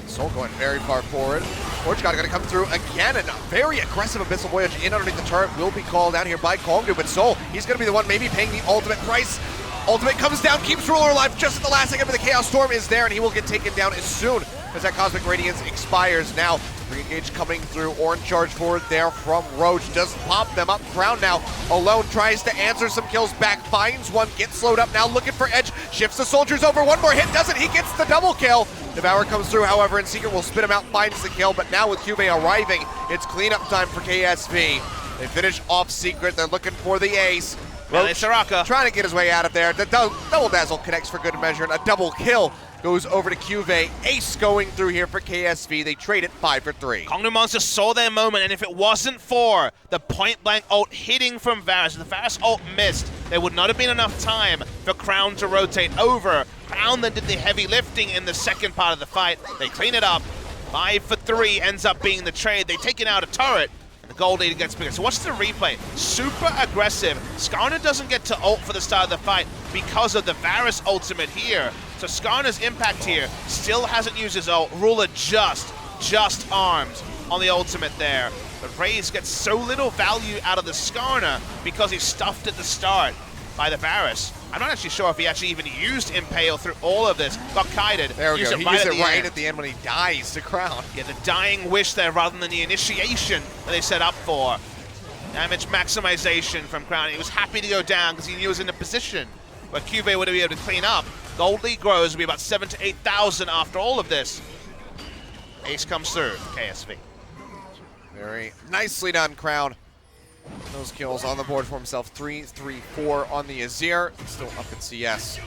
SSol going very far forward. Roach going to come through again, and a very aggressive Abyssal Voyage in underneath the turret will be called down here by KONGDOO, but SSol, he's going to be the one maybe paying the ultimate price. Ultimate comes down, keeps Ruler alive just at the last second, but the Chaos Storm is there, and he will get taken down as soon as that Cosmic Radiance expires. Now, re-engage coming through, Ornn charge forward there from Roach, does pop them up. Crown now alone, tries to answer some kills back, finds one, gets slowed up now, looking for Edge, shifts the soldiers over, one more hit, doesn't, he gets the double kill. Devour comes through, however, and Secret will spit him out, finds the kill, but now with CuVee arriving, it's cleanup time for KSV. They finish off Secret, they're looking for the ace. Roach trying to get his way out of there. The double dazzle connects for good measure, and a double kill goes over to CuVee. Ace going through here for KSV. They trade it 5 for 3. KONGDOO Monster saw their moment, and if it wasn't for the point-blank ult hitting from Varus, if the Varus ult missed, there would not have been enough time for Crown to rotate over. Crown then did the heavy lifting in the second part of the fight. They clean it up. 5 for 3 ends up being the trade. They take it out a turret. The gold lead gets bigger. So watch the replay. Super aggressive. Skarner doesn't get to ult for the start of the fight because of the Varus ultimate here. So Skarner's impact here still hasn't used his ult. Ruler just armed on the ultimate there. But Raze gets so little value out of the Skarner because he's stuffed at the start by the Varus. I'm not actually sure if he actually even used Impale through all of this. Got kited. There we go. He used it right at the end when he dies to Crown. Yeah, the dying wish there rather than the initiation that they set up for. Damage maximization from Crown. He was happy to go down because he knew he was in a position where CuVee would be able to clean up. Gold lead grows, will be about 7,000 to 8,000 after all of this. Ace comes through, KSV. Very nicely done, Crown. Those kills on the board for himself. 3, 3, 4 on the Azir. Still up in CS.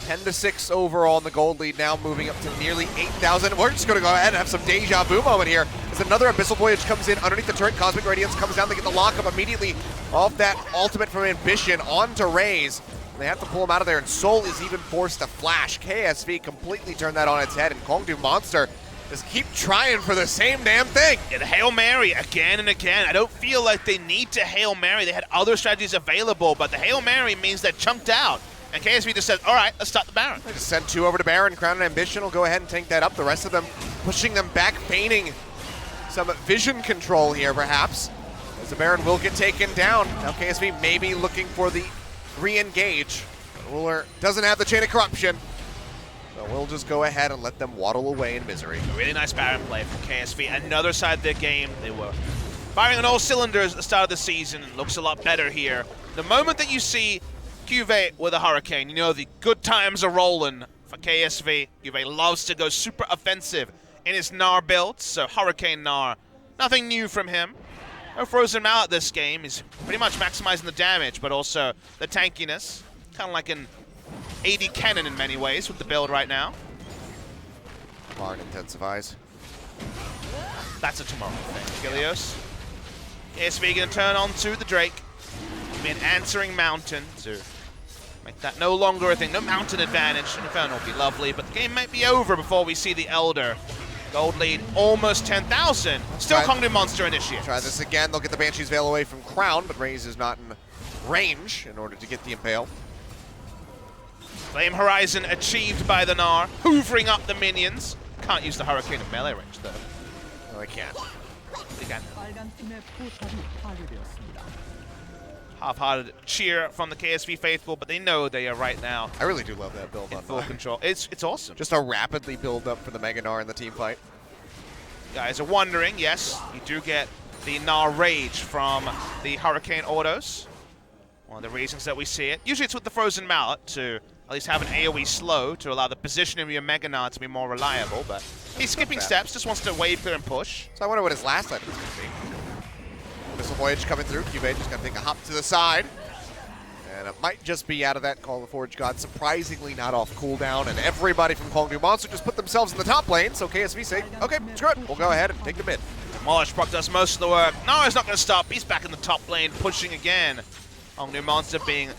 10 to 6 overall in the gold lead, now moving up to nearly 8,000. We're just going to go ahead and have some deja vu moment here. As another Abyssal Voyage comes in underneath the turret. Cosmic Radiance comes down. They get the lockup immediately off that ultimate from Ambition onto Raze. They have to pull him out of there, and SSol is even forced to flash. KSV completely turned that on its head, and KONGDOO Monster just keep trying for the same damn thing. Yeah, the Hail Mary again and again. I don't feel like they need to Hail Mary. They had other strategies available, but the Hail Mary means they're chunked out. And KSV just says, all right, let's start the Baron. They just sent 2 over to Baron. Crown and Ambition will go ahead and tank that up. The rest of them pushing them back, feigning some vision control here, perhaps, as the Baron will get taken down. Now KSV maybe looking for the re-engage. Ruler doesn't have the Chain of Corruption. So we'll just go ahead and let them waddle away in misery. A really nice Baron play from KSV. Another side of their game. They were firing on all cylinders at the start of the season. It looks a lot better here. The moment that you see CuVee with a Hurricane, you know the good times are rolling for KSV. CuVee loves to go super offensive in his Gnar build, so Hurricane Gnar, nothing new from him. No Frozen Mallet this game. He's pretty much maximizing the damage, but also the tankiness. Kind of like an AD cannon in many ways with the build right now. Bard intensifies. That's a tomorrow thing. Gilios. KSV gonna turn on to the Drake. Been answering Mountain to make that no longer a thing. No Mountain advantage. Inferno will be lovely, but the game might be over before we see the Elder. Gold lead almost 10,000. Still KONGDOO Monster initiates. Try this again. They'll get the Banshee's Veil away from Crown, but Raze is not in range in order to get the Impale. Flame Horizon achieved by the Gnar, hoovering up the minions. Can't use the Hurricane in melee range though. No, I can't. They can. 빨간팀의 포탑이 파괴되었습니다. Half-hearted cheer from the KSV faithful, but they know they are right now I really do love that build in on full control. It's awesome. Just a rapidly build up for the Mega Gnar in the team fight. Guys are wondering, yes, you do get the Gnar Rage from the Hurricane autos. One of the reasons that we see it. Usually it's with the Frozen Mallet to At least have an AoE slow to allow the positioning of your Mega Gnar to be more reliable, but he's skipping steps, just wants to wave clear and push. So I wonder what his last item is going to be. Missile Voyage coming through. CuVee just going to take a hop to the side. And it might just be out of that Call of the Forge God. Surprisingly not off cooldown. And everybody from KONGDOO Monster just put themselves in the top lane. So KSV say, okay, screw it. We'll go ahead and take the mid. Demolish Proc does most of the work. Gnar's not going to stop. He's back in the top lane, pushing again. KONGDOO Monster being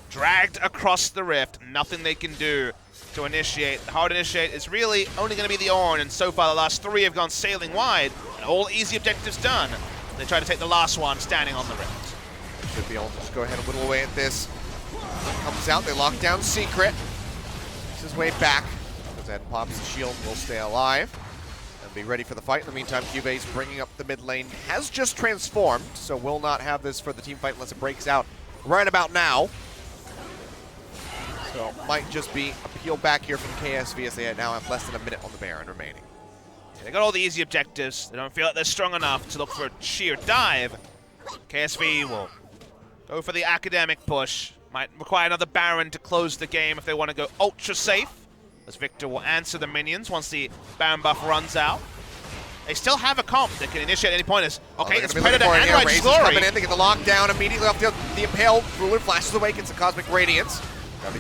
dragged across the rift. Nothing they can do to initiate. The hard initiate is really only going to be the Ornn. And so far, the last 3 have gone sailing wide. And all easy objectives done. They try to take the last one standing on the rift. Should be able to just go ahead and whittle away at this. Comes out, they lock down Secret. Makes his way back. Goes ahead and pops the shield, will stay alive. And be ready for the fight. In the meantime, CuVee's bringing up the mid lane. Has just transformed, so will not have this for the team fight unless it breaks out right about now. So might just be a peel back here from KSV as they now have less than a minute on the Baron remaining. They got all the easy objectives. They don't feel like they're strong enough to look for a sheer dive. KSV will go for the academic push. Might require another Baron to close the game if they want to go ultra safe, as Viktor will answer the minions once the Baron buff runs out. They still have a comp that can initiate at any point. Okay, it's Predator and Righteous Glory. Coming in, they get the lockdown immediately off the Impale. Ruler flashes away, gets the Cosmic Radiance.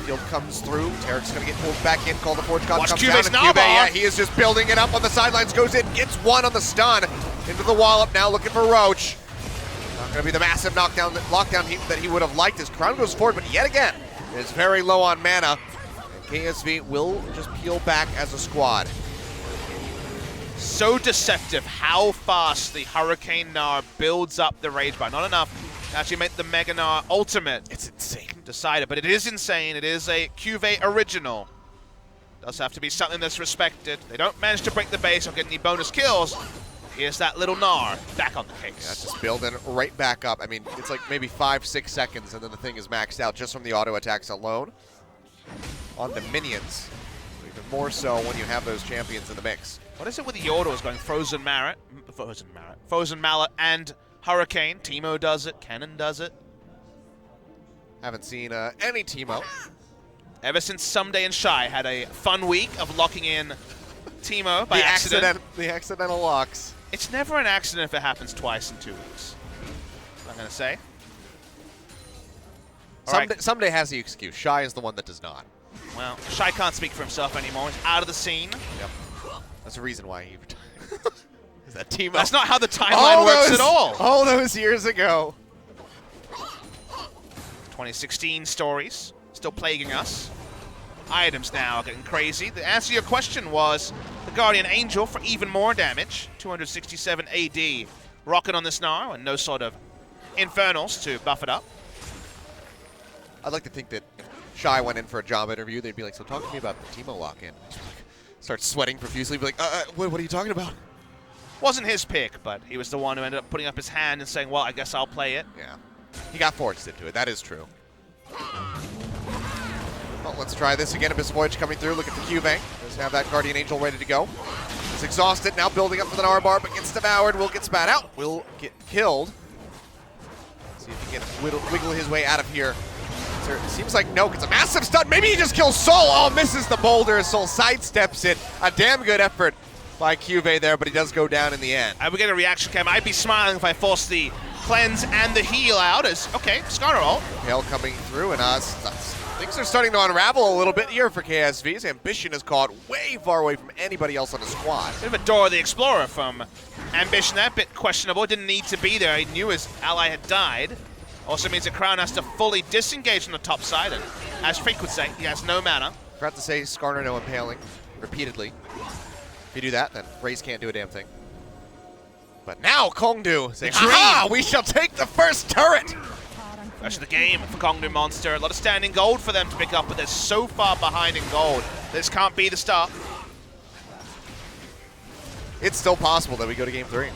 Field comes through. Taric's going to get pulled back in. Call the Forge God comes down. And CuVee, yeah, he is just building it up on the sidelines. Goes in, gets one on the stun. Into the wall up now, looking for Roach. Not going to be the massive lockdown that he would have liked. His crown goes forward, but yet again, is very low on mana. And KSV will just peel back as a squad. So deceptive how fast the Hurricane Gnar builds up the Rage Bar. Not enough to actually make the Mega Gnar ultimate. It's insane. Decided, but it is insane. It is a CuVee original. Does have to be something that's respected. They don't manage to break the base or get any bonus kills. Here's that little Gnar back on the case. Yeah, just building right back up. I mean, it's like maybe 5-6 seconds and then the thing is maxed out just from the auto attacks alone. On the minions, even more so when you have those champions in the mix. What is it with the autos going Frozen Mallet, and Hurricane? Teemo does it, Kennen does it. Haven't seen any Teemo. Ever since Someday and Shy had a fun week of locking in Teemo by accident. The accidental locks. It's never an accident if it happens twice in 2 weeks. I'm going to say. Someday has the excuse. Shy is the one that does not. Well, Shy can't speak for himself anymore. He's out of the scene. Yep. That's the reason why he retired. Is that Teemo? That's not how the timeline works at all. All those years ago. 2016 stories still plaguing us. Items now are getting crazy. The answer to your question was the Guardian Angel for even more damage. 267 AD. Rocking on this Gnar and no sort of Infernals to buff it up. I'd like to think that if Shy went in for a job interview, they'd be like, so talk to me about the Teemo lock-in. Start sweating profusely, be like, what are you talking about? Wasn't his pick, but he was the one who ended up putting up his hand and saying, well, I guess I'll play it. Yeah. He got forced into it. That is true. Well, let's try this again. Abyss Voyage coming through. Look at the CuVee. Does have that Guardian Angel ready to go. He's exhausted. Now building up for the Gnar bar, but gets devoured. Will get spat out. Will get killed. See if he can wiggle his way out of here. It seems like no. Gets a massive stun. Maybe he just kills Sol. Oh, misses the boulder. Sol sidesteps it. A damn good effort by CuVee there, but he does go down in the end. I would get a reaction cam. I'd be smiling if I forced the cleanse and the heal out. As okay, Skarner ult. Hail coming through, and things are starting to unravel a little bit here for KSV. His ambition is caught way far away from anybody else on the squad. Bit of a Dora the Explorer from Ambition. That bit questionable. Didn't need to be there. He knew his ally had died. Also means the Crown has to fully disengage from the top side, and as Freak would say, he has no mana. Forgot to say Skarner no impaling repeatedly. If you do that, then Raze can't do a damn thing. But now KONGDOO say, aha, we shall take the first turret! Rest of the game for KONGDOO Monster. A lot of standing gold for them to pick up, but they're so far behind in gold. This can't be the start. It's still possible that we go to game 3.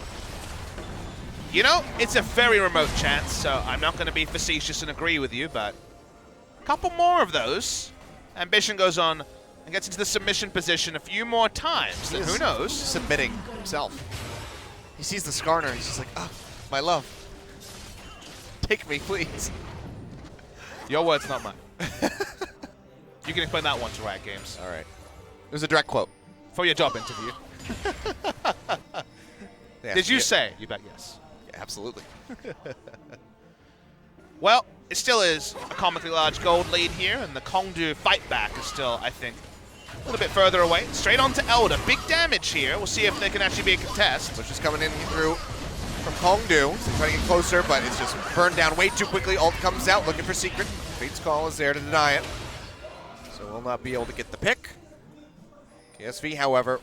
You know, it's a very remote chance, so I'm not going to be facetious and agree with you, but a couple more of those. Ambition goes on and gets into the submission position a few more times, then who knows? Submitting himself. He sees the Skarner, he's just like, ah, my love. Take me, please. Your words, not mine. You can explain that one to Riot Games. All right. It was a direct quote. For your job interview. Did you say? You bet yes. Yeah, absolutely. Well, it still is a comically large gold lead here, and the KONGDOO fight back is still, I think, a little bit further away. Straight on to Elder. Big damage here. We'll see if there can actually be a contest. Roach is coming in through from KONGDOO. So trying to get closer, but it's just burned down way too quickly. Ult comes out, looking for Secret. Fate's Call is there to deny it. So we'll not be able to get the pick. KSV, however,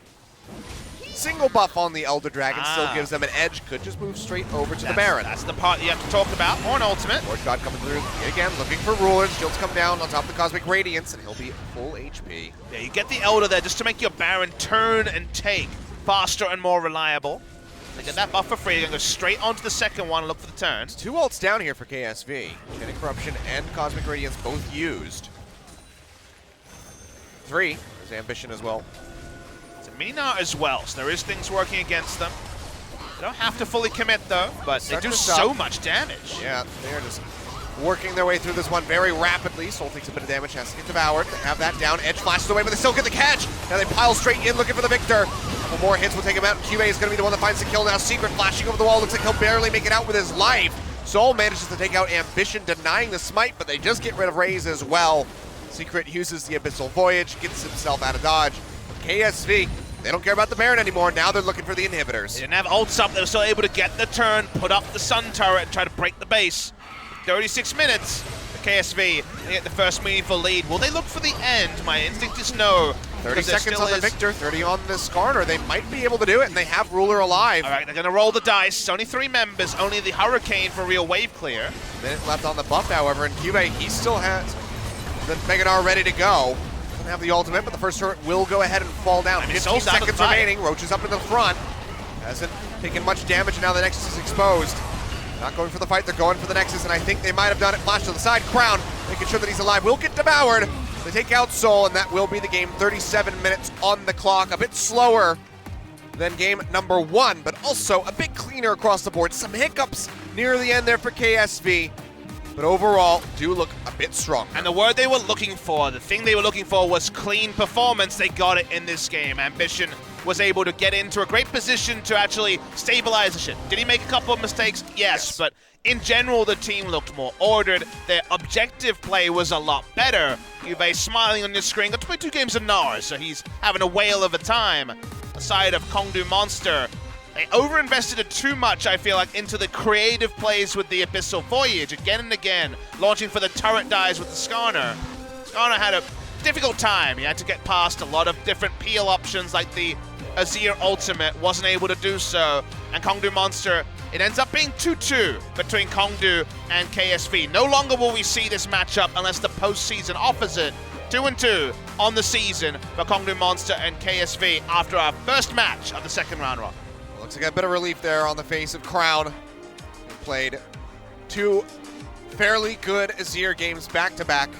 single buff on the Elder Dragon still gives them an edge. Could just move straight over to the Baron. That's the part you have to talk about. Ornn ultimate. Lord God coming through yet again, looking for rulers. Shields come down on top of the Cosmic Radiance, and he'll be full HP. Yeah, you get the Elder there just to make your Baron turn and take faster and more reliable. They get that buff for free. They're going to go straight onto the second one and look for the turn. 2 ults down here for KSV. Getting Corruption and Cosmic Radiance both used. 3 is Ambition as well. It's a Gnar as well, so there is things working against them. They don't have to fully commit though, but they do so much damage. Yeah, they're just working their way through this one very rapidly. Soul takes a bit of damage, has to get devoured. They have that down, Edge flashes away, but they still get the catch. Now they pile straight in looking for the Viktor. A couple more hits will take him out. CuVee is going to be the one that finds the kill now. Secret flashing over the wall. Looks like he'll barely make it out with his life. Soul manages to take out Ambition, denying the smite, but they just get rid of Raze as well. Secret uses the Abyssal Voyage, gets himself out of dodge. KSV, they don't care about the Baron anymore. Now they're looking for the inhibitors. They didn't have ults up. They were still able to get the turn, put up the Sun turret, and try to break the base. 36 minutes for KSV. They get the first meaningful lead. Will they look for the end? My instinct is no. 30 seconds on the Viktor, 30 on the Skarner. They might be able to do it, and they have Ruler alive. All right, they're going to roll the dice. Only 3 members, only the Hurricane for real wave clear. Minute left on the buff, however, and CuVee, he still has the Mega Gnar ready to go. Doesn't have the ultimate, but the first turret will go ahead and fall down. 15 seconds remaining. Roach is up in the front. Hasn't taken much damage, and now the Nexus is exposed. Not going for the fight, they're going for the Nexus, and I think they might have done it. Flash to the side, Crown, making sure that he's alive. Will get devoured. They take out Soul, and that will be the game. 37 minutes on the clock. A bit slower than game number 1, but also a bit cleaner across the board. Some hiccups near the end there for KSV, but overall, do look a bit strong. And the word they were looking for, the thing they were looking for was clean performance. They got it in this game. Ambition was able to get into a great position to actually stabilize the shit. Did he make a couple of mistakes? Yes, but in general, the team looked more ordered. Their objective play was a lot better. CuVee smiling on your screen. Got to play 2 games of Gnar, so he's having a whale of a time. Aside of KONGDOO Monster, they overinvested it too much, I feel like, into the creative plays with the Abyssal Voyage again and again, launching for the turret dives with the Skarner. Skarner had a difficult time. He had to get past a lot of different peel options like the Azir ultimate, wasn't able to do so. And KONGDOO Monster, it ends up being 2-2 between KONGDOO and KSV. No longer will we see this matchup unless the postseason offers it. 2-2 on the season for KONGDOO Monster and KSV after our first match of the second round run. Looks like a bit of relief there on the face of Crown. He played 2 fairly good Azir games back-to-back.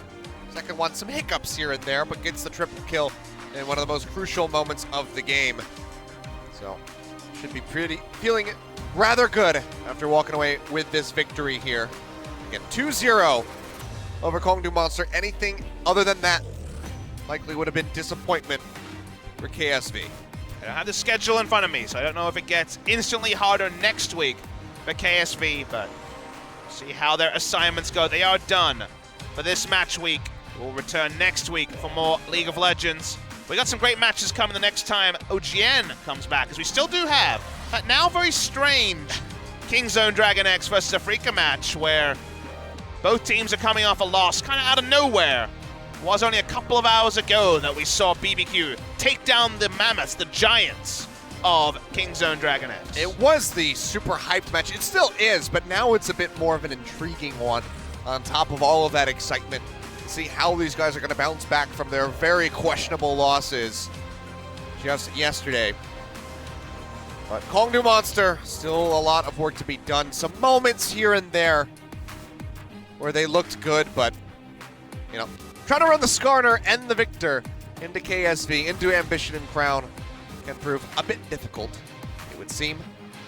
Second one, some hiccups here and there, but gets the triple kill in one of the most crucial moments of the game. So, should be feeling rather good after walking away with this victory here. Again, 2-0 over KONGDOO Monster. Anything other than that likely would have been disappointment for KSV. I don't have the schedule in front of me, so I don't know if it gets instantly harder next week for KSV, but see how their assignments go. They are done for this match week. We'll return next week for more League of Legends. We got some great matches coming the next time OGN comes back, because we still do have that now very strange Kingzone Dragon X versus a FLICKR match where both teams are coming off a loss kind of out of nowhere. It was only a couple of hours ago that we saw BBQ take down the mammoths, the giants of Kingzone Dragon X. It was the super hyped match. It still is, but now it's a bit more of an intriguing one on top of all of that excitement. See how these guys are going to bounce back from their very questionable losses just yesterday. But KONGDOO Monster, still a lot of work to be done. Some moments here and there where they looked good, but, you know, trying to run the Skarner and the Viktor into KSV, into Ambition and Crown can prove a bit difficult, it would seem.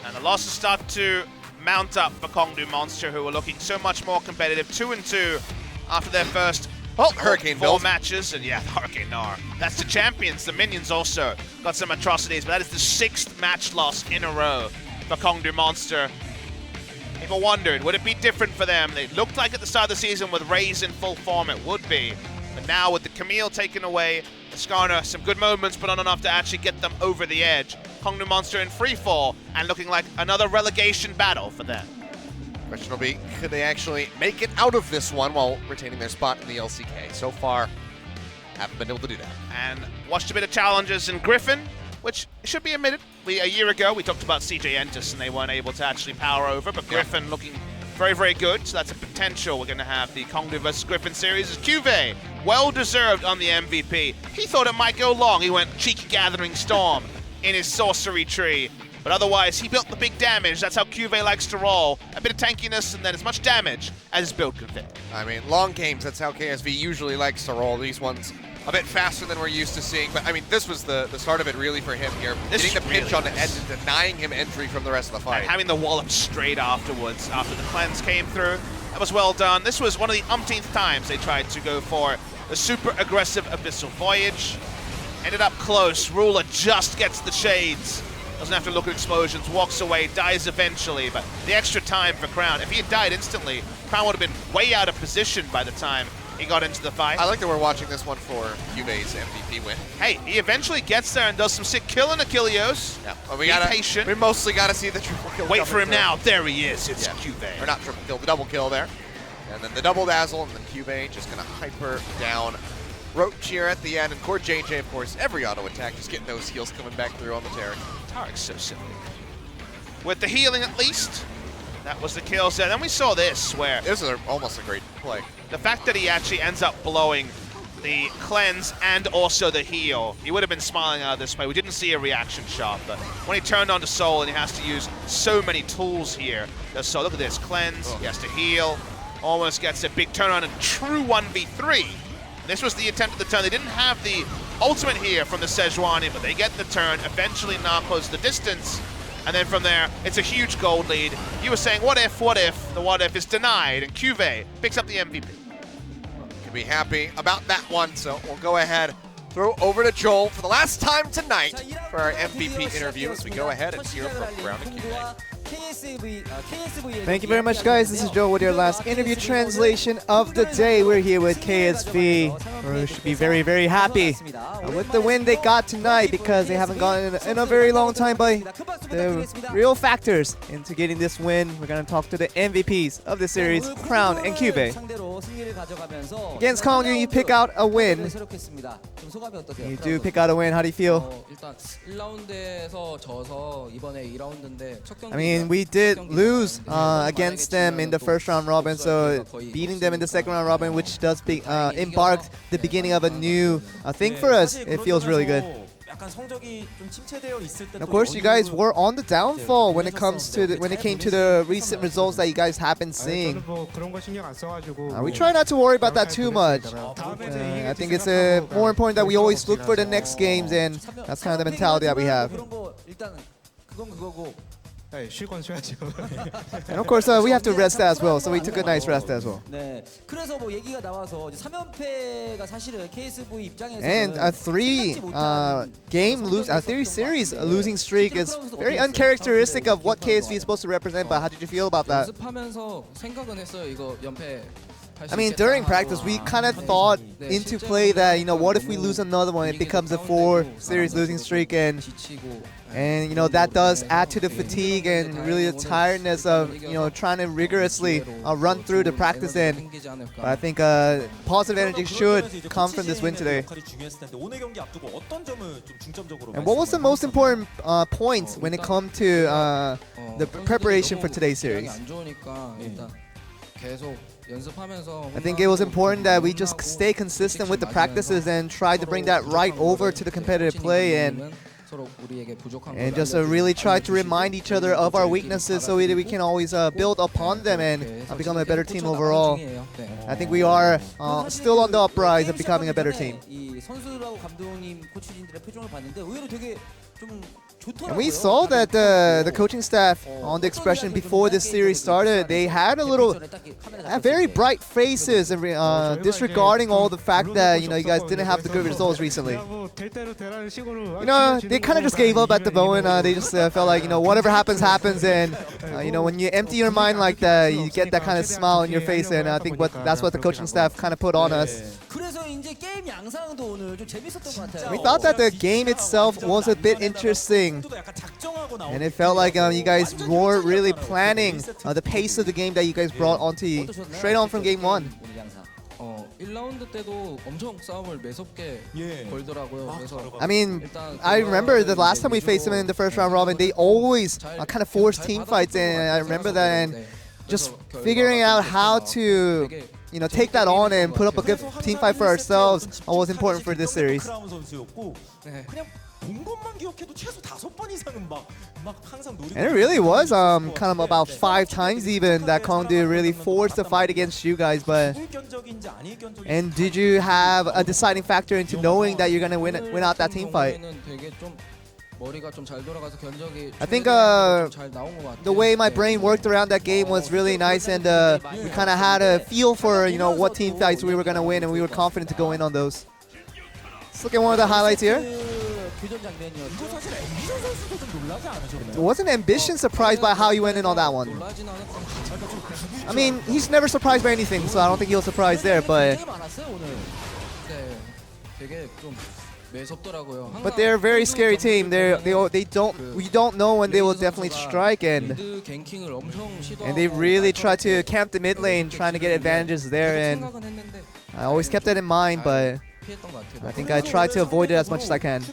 And the losses start to mount up for KONGDOO Monster, who are looking so much more competitive. 2-2 after their first Oh, Hurricane Four build. matches, and yeah, Hurricane Gnar. That's the champions. The minions also got some atrocities, but that is the 6th match loss in a row for KONGDOO Monster. People wondered, would it be different for them? They looked like at the start of the season with Raze in full form it would be. But now with the Camille taken away, the Skarner, some good moments, but not enough to actually get them over the edge. KONGDOO Monster in free fall, and looking like another relegation battle for them. Question will be, could they actually make it out of this one while retaining their spot in the LCK? So far, haven't been able to do that. And watched a bit of challenges in Griffin, which should be admitted. A year ago, we talked about CJ Entus, and they weren't able to actually power over, but Griffin looking very, very good, so that's a potential. We're going to have the KONGDOO vs Griffin series. As CuVee, well-deserved on the MVP. He thought it might go long. He went Cheeky Gathering Storm in his sorcery tree, but otherwise, he built the big damage. That's how CuVee likes to roll. A bit of tankiness, and then as much damage as his build can fit. I mean, long games, that's how KSV usually likes to roll. These ones a bit faster than we're used to seeing, but I mean, this was the start of it really for him here. Getting the pinch on the end and denying him entry from the rest of the fight. And having the wallop straight afterwards, after the cleanse came through, that was well done. This was one of the umpteenth times they tried to go for the super aggressive Abyssal Voyage. Ended up close. Ruler just gets the shades. Doesn't have to look at explosions, walks away, dies eventually, but the extra time for Crown. If he had died instantly, Crown would have been way out of position by the time he got into the fight. I like that we're watching this one for CuVee's MVP win. Hey, he eventually gets there and does some sick killing Achilleos. Yeah, well, Be patient. We mostly got to see the triple kill. Wait for him through. now. There he is. It's CuVee. Or not triple kill, the double kill there. And then the double dazzle, and then CuVee just going to hyper down Roach here at the end. And CoreJJ, of course, every auto attack, just getting those heals coming back through on the Taric. Taric's so silly. With the healing at least, that was the kill set. Then we saw this, where This is almost a great play. the fact that he actually ends up blowing the cleanse and also the heal, he would have been smiling out of this way. We didn't see a reaction shot, but when he turned on to Soul and he has to use so many tools here, so look at this, cleanse, he has to heal, almost gets a big turnaround and true 1v3. This was the attempt at the turn. They didn't have the ultimate here from the Sejuani, but they get the turn. Eventually narcos the distance, and then from there, it's a huge gold lead. You were saying, what if? The what if is denied, and CuVee picks up the MVP. Can be happy about that one, so we'll go ahead, throw over to Joel for the last time tonight for our MVP interview as we go ahead and hear from Crown and CuVee. Thank you very much, guys. This is Joe with your last interview translation of the day. We're here with KSV. We should be very, very happy with the win they got tonight because they haven't gotten in a very long time. But the real factors into getting this win, we're going to talk to the MVPs of the series, Crown and CuVee. Against KONGDOO, you pick out a win. You do pick out a win. How do you feel? I mean, we did lose against them in the first round robin, so beating them in the second round robin, which does embark the beginning of a new thing for us. It feels really good. And of course, you guys were on the downfall when it comes to when it came to the recent results that you guys have been seeing. We try not to worry about that too much. I think it's more important that we always look for the next games, and that's kind of the mentality that we have. And of course, we have to rest as well, so we took a nice rest as well. And a three series losing streak is very uncharacteristic of what KSV is supposed to represent. But how did you feel about that? I mean, during practice, we kind of thought into play that, you know, what if we lose another one? It becomes a 4-series losing streak, and you know, that does add to the fatigue and really the tiredness of, you know, trying to rigorously run through the practice end. But I think positive energy should come from this win today. And what was the most important point when it comes to the preparation for today's series? I think it was important that we just stay consistent with the practices and try to bring that right over to the competitive play, and just really try to remind each other of our weaknesses so that we can always build upon them and become a better team overall. I think we are still on the uprise of becoming a better team. And we saw that the coaching staff on the expression before this series started, they had very bright faces, disregarding all the fact that you guys didn't have the good results recently. They kind of just gave up at the moment. They just felt like whatever happens, happens, and when you empty your mind like that, you get that kind of smile on your face, and I think that's what the coaching staff kind of put on us. We thought that the game itself was a bit interesting, and it felt like you guys weren't really planning the pace of the game that you guys brought onto straight on from game 1. 1라운드 때도 엄청 싸움을 매섭게 걸더라고요. 그래서 I mean, I remember the last time we faced them in the first round robin, they always kind of forced team fights, and I remember that, and just figuring out how to take that on and put up a good team fight for ourselves was important for this series. And it really was kind of about 5 times even that KONGDOO really forced the fight against you guys. And did you have a deciding factor into knowing that you're gonna win out that team fight? I think the way my brain worked around that game was really nice, and we kind of had a feel for what team fights we were gonna win, and we were confident to go in on those. Let's look at one of the highlights here. Wasn't Ambition surprised by how you went in on that one? I mean, he's never surprised by anything, so I don't think he was surprised there, but they're a very scary team. We don't know when they will definitely strike, and they really try to camp the mid lane, trying to get advantages there, and I always kept that in mind, but I think I tried to avoid it as much as I can.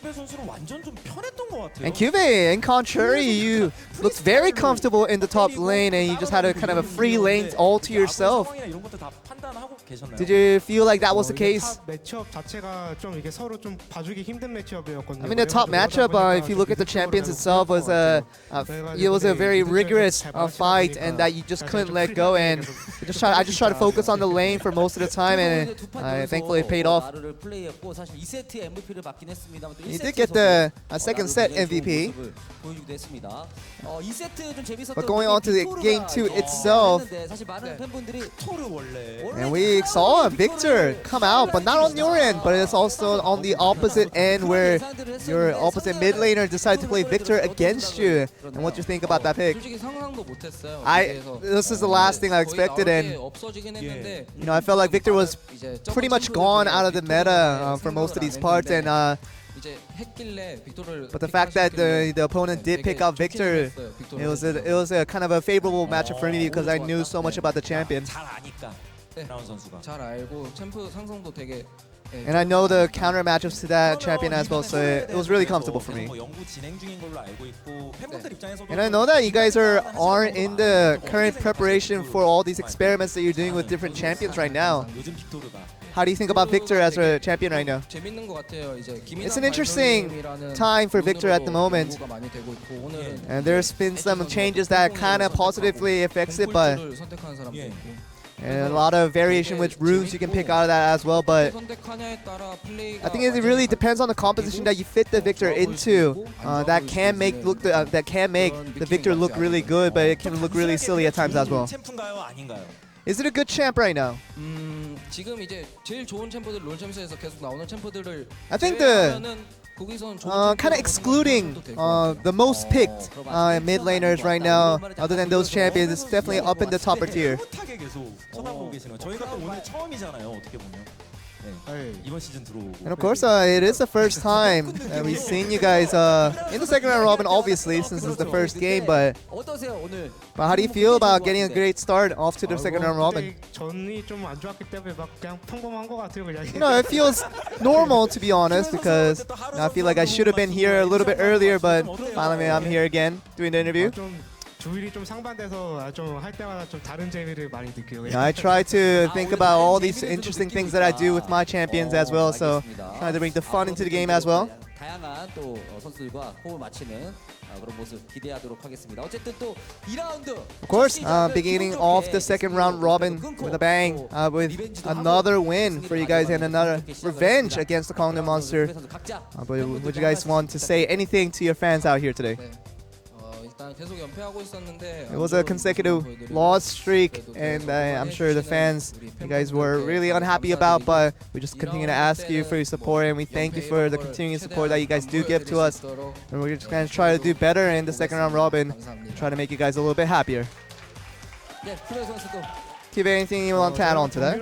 And CuVee, in contrary, you looked very comfortable in the top lane, and you just had a kind of a free lane all to yourself. Did you feel like that was the case? I mean, the top matchup, if you look at the champions itself, was it was a very rigorous fight, and that you just couldn't let go. And I just tried to focus on the lane for most of the time, and thankfully it paid off. He did get the second set MVP. But going on to the game 2 itself, and we saw Viktor come out, but not on your end, but it's also on the opposite end where your opposite mid laner decided to play Viktor against you. And what do you think about that pick? This is the last thing I expected, and I felt like Viktor was pretty much gone out of the meta for most of these parts, and but the fact that the opponent did pick out Viktor, it was a kind of a favorable matchup for me because I knew so much about the champion. And I know the counter matchups to that champion as well, so it was really comfortable for me. And I know that you guys are in the current preparation for all these experiments that you're doing with different champions right now. How do you think about Viktor as a champion right now? It's an interesting time for Viktor at the moment. And there's been some changes that kind of positively affects it, but and a lot of variation with runes you can pick out of that as well, but I think it really depends on the composition that you fit the Viktor into. That can make the Viktor look really good, but it can look really silly at times as well. Is it a good champ right now? I think kind of excluding the most picked mid laners right now, other than those champions, it's definitely up in the topper tier. And of course, it is the first time that we've seen you guys in the second round robin, obviously, since it's the first game, but how do you feel about getting a great start off to the second round robin? It feels normal, to be honest, because I feel like I should have been here a little bit earlier, but finally I'm here again doing the interview. I try to think about all these interesting things that I do with my champions as well, so trying to bring the fun into the game as well. 강한 또 선수들과 호흡을 맞추는 그런 모습 기대하도록 하겠습니다. 어쨌든 또 2라운드 Of course, beginning off the second round robin with a bang, with another win for you guys and another revenge against the KONGDOO Monster. But would you guys want to say anything to your fans out here today? 네. 일단 계속 연패하고 있었는데 It was a consecutive loss streak, and I'm sure the fans, you guys were really unhappy about, but we just continue to ask you for your support, and we thank you for the continuing support that you guys do give to us. And we're just going to try to do better in the second round robin, try to make you guys a little bit happier. 네, CuVee 선수도 CuVee, anything you want to add on to that?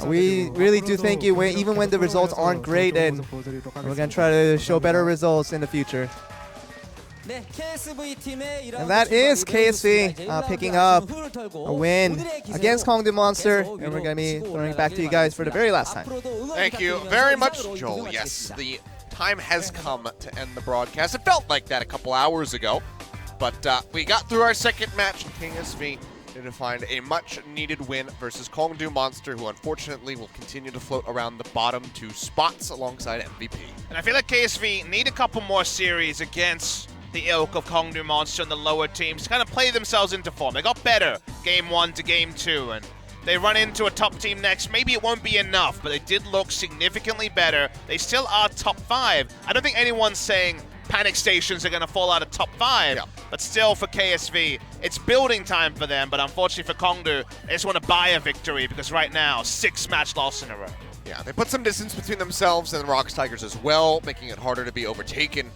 We really do thank you, even when the results aren't great, and we're going to try to show better results in the future. And that is KSV picking up a win against KONGDOO Monster, and we're going to be throwing it back to you guys for the very last time. Thank you very much, Joel. Yes, the time has come to end the broadcast. It felt like that a couple hours ago, but we got through our second match. KSV to find a much-needed win versus KONGDOO Monster, who unfortunately will continue to float around the bottom 2 spots alongside MVP. And I feel like KSV need a couple more series against the ilk of KONGDOO Monster and the lower teams to kind of play themselves into form. They got better game 1 to game 2, and they run into a top team next. Maybe it won't be enough, but they did look significantly better. They still are top 5. I don't think anyone's saying Panic Stations are going to fall out of top 5, but still for KSV, it's building time for them, but unfortunately for KONGDOO, they just want to buy a victory because right now, 6-match loss in a row. Yeah, they put some distance between themselves and the Rocks Tigers as well, making it harder to be overtaken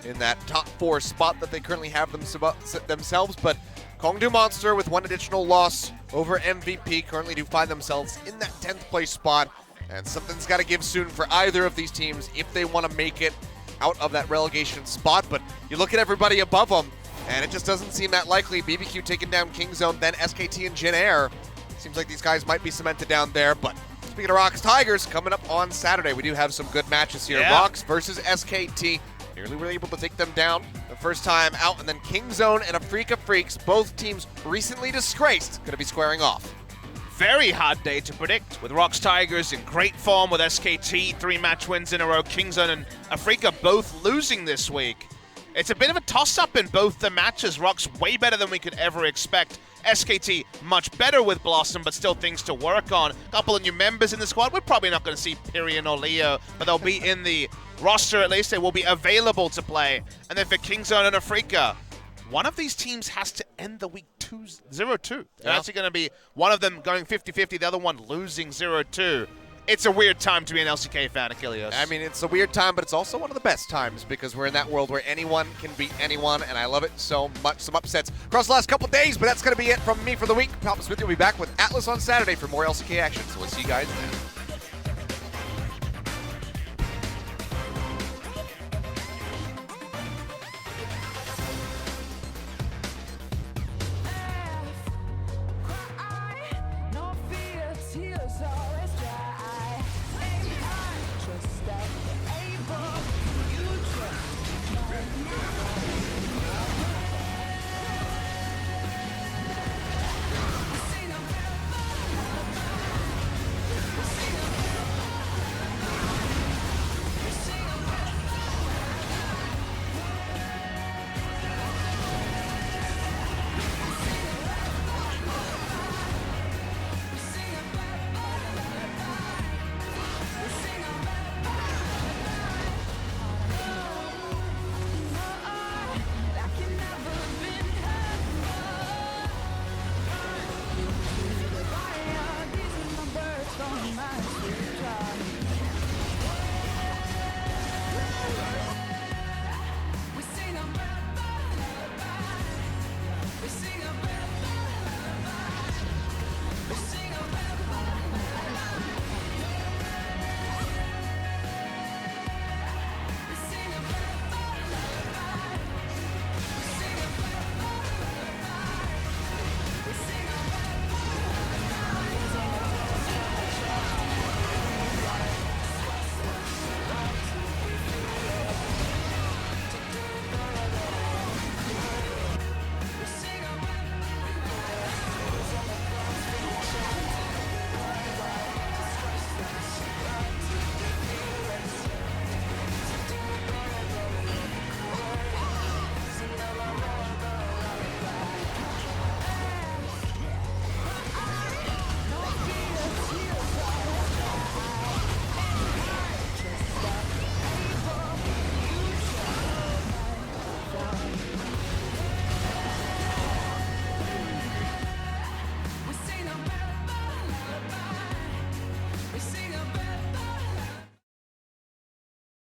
in that top 4 spot that they currently have themselves. But KONGDOO Monster, with 1 additional loss over MVP, currently do find themselves in that 10th place spot, and something's got to give soon for either of these teams if they want to make it out of that relegation spot. But you look at everybody above them, and it just doesn't seem that likely. BBQ taking down KingZone, then SKT and Jin Air. Seems like these guys might be cemented down there. But speaking of Rocks Tigers, coming up on Saturday, we do have some good matches here. Yeah. Rocks versus SKT. Nearly were able to take them down the first time out, and then KingZone and Afrika Freaks, both teams recently disgraced, going to be squaring off. Very hard day to predict, with Rocks Tigers in great form with SKT, 3-match wins in a row, KingZone and Afrika both losing this week. It's a bit of a toss-up in both the matches. Rocks way better than we could ever expect. SKT much better with Blossom, but still things to work on. A couple of new members in the squad. We're probably not going to see Pyrian or Leo, but they'll be in the roster at least. They will be available to play. And then for KingZone and Afrika, one of these teams has to end the week 0-2. They're actually going to be one of them going 50-50, the other one losing 0-2. It's a weird time to be an LCK fan, Achilles. I mean, it's a weird time, but it's also one of the best times because we're in that world where anyone can beat anyone, and I love it so much. Some upsets across the last couple days, but that's going to be it from me for the week. Thomas with you will be back with Atlas on Saturday for more LCK action, so we'll see you guys then.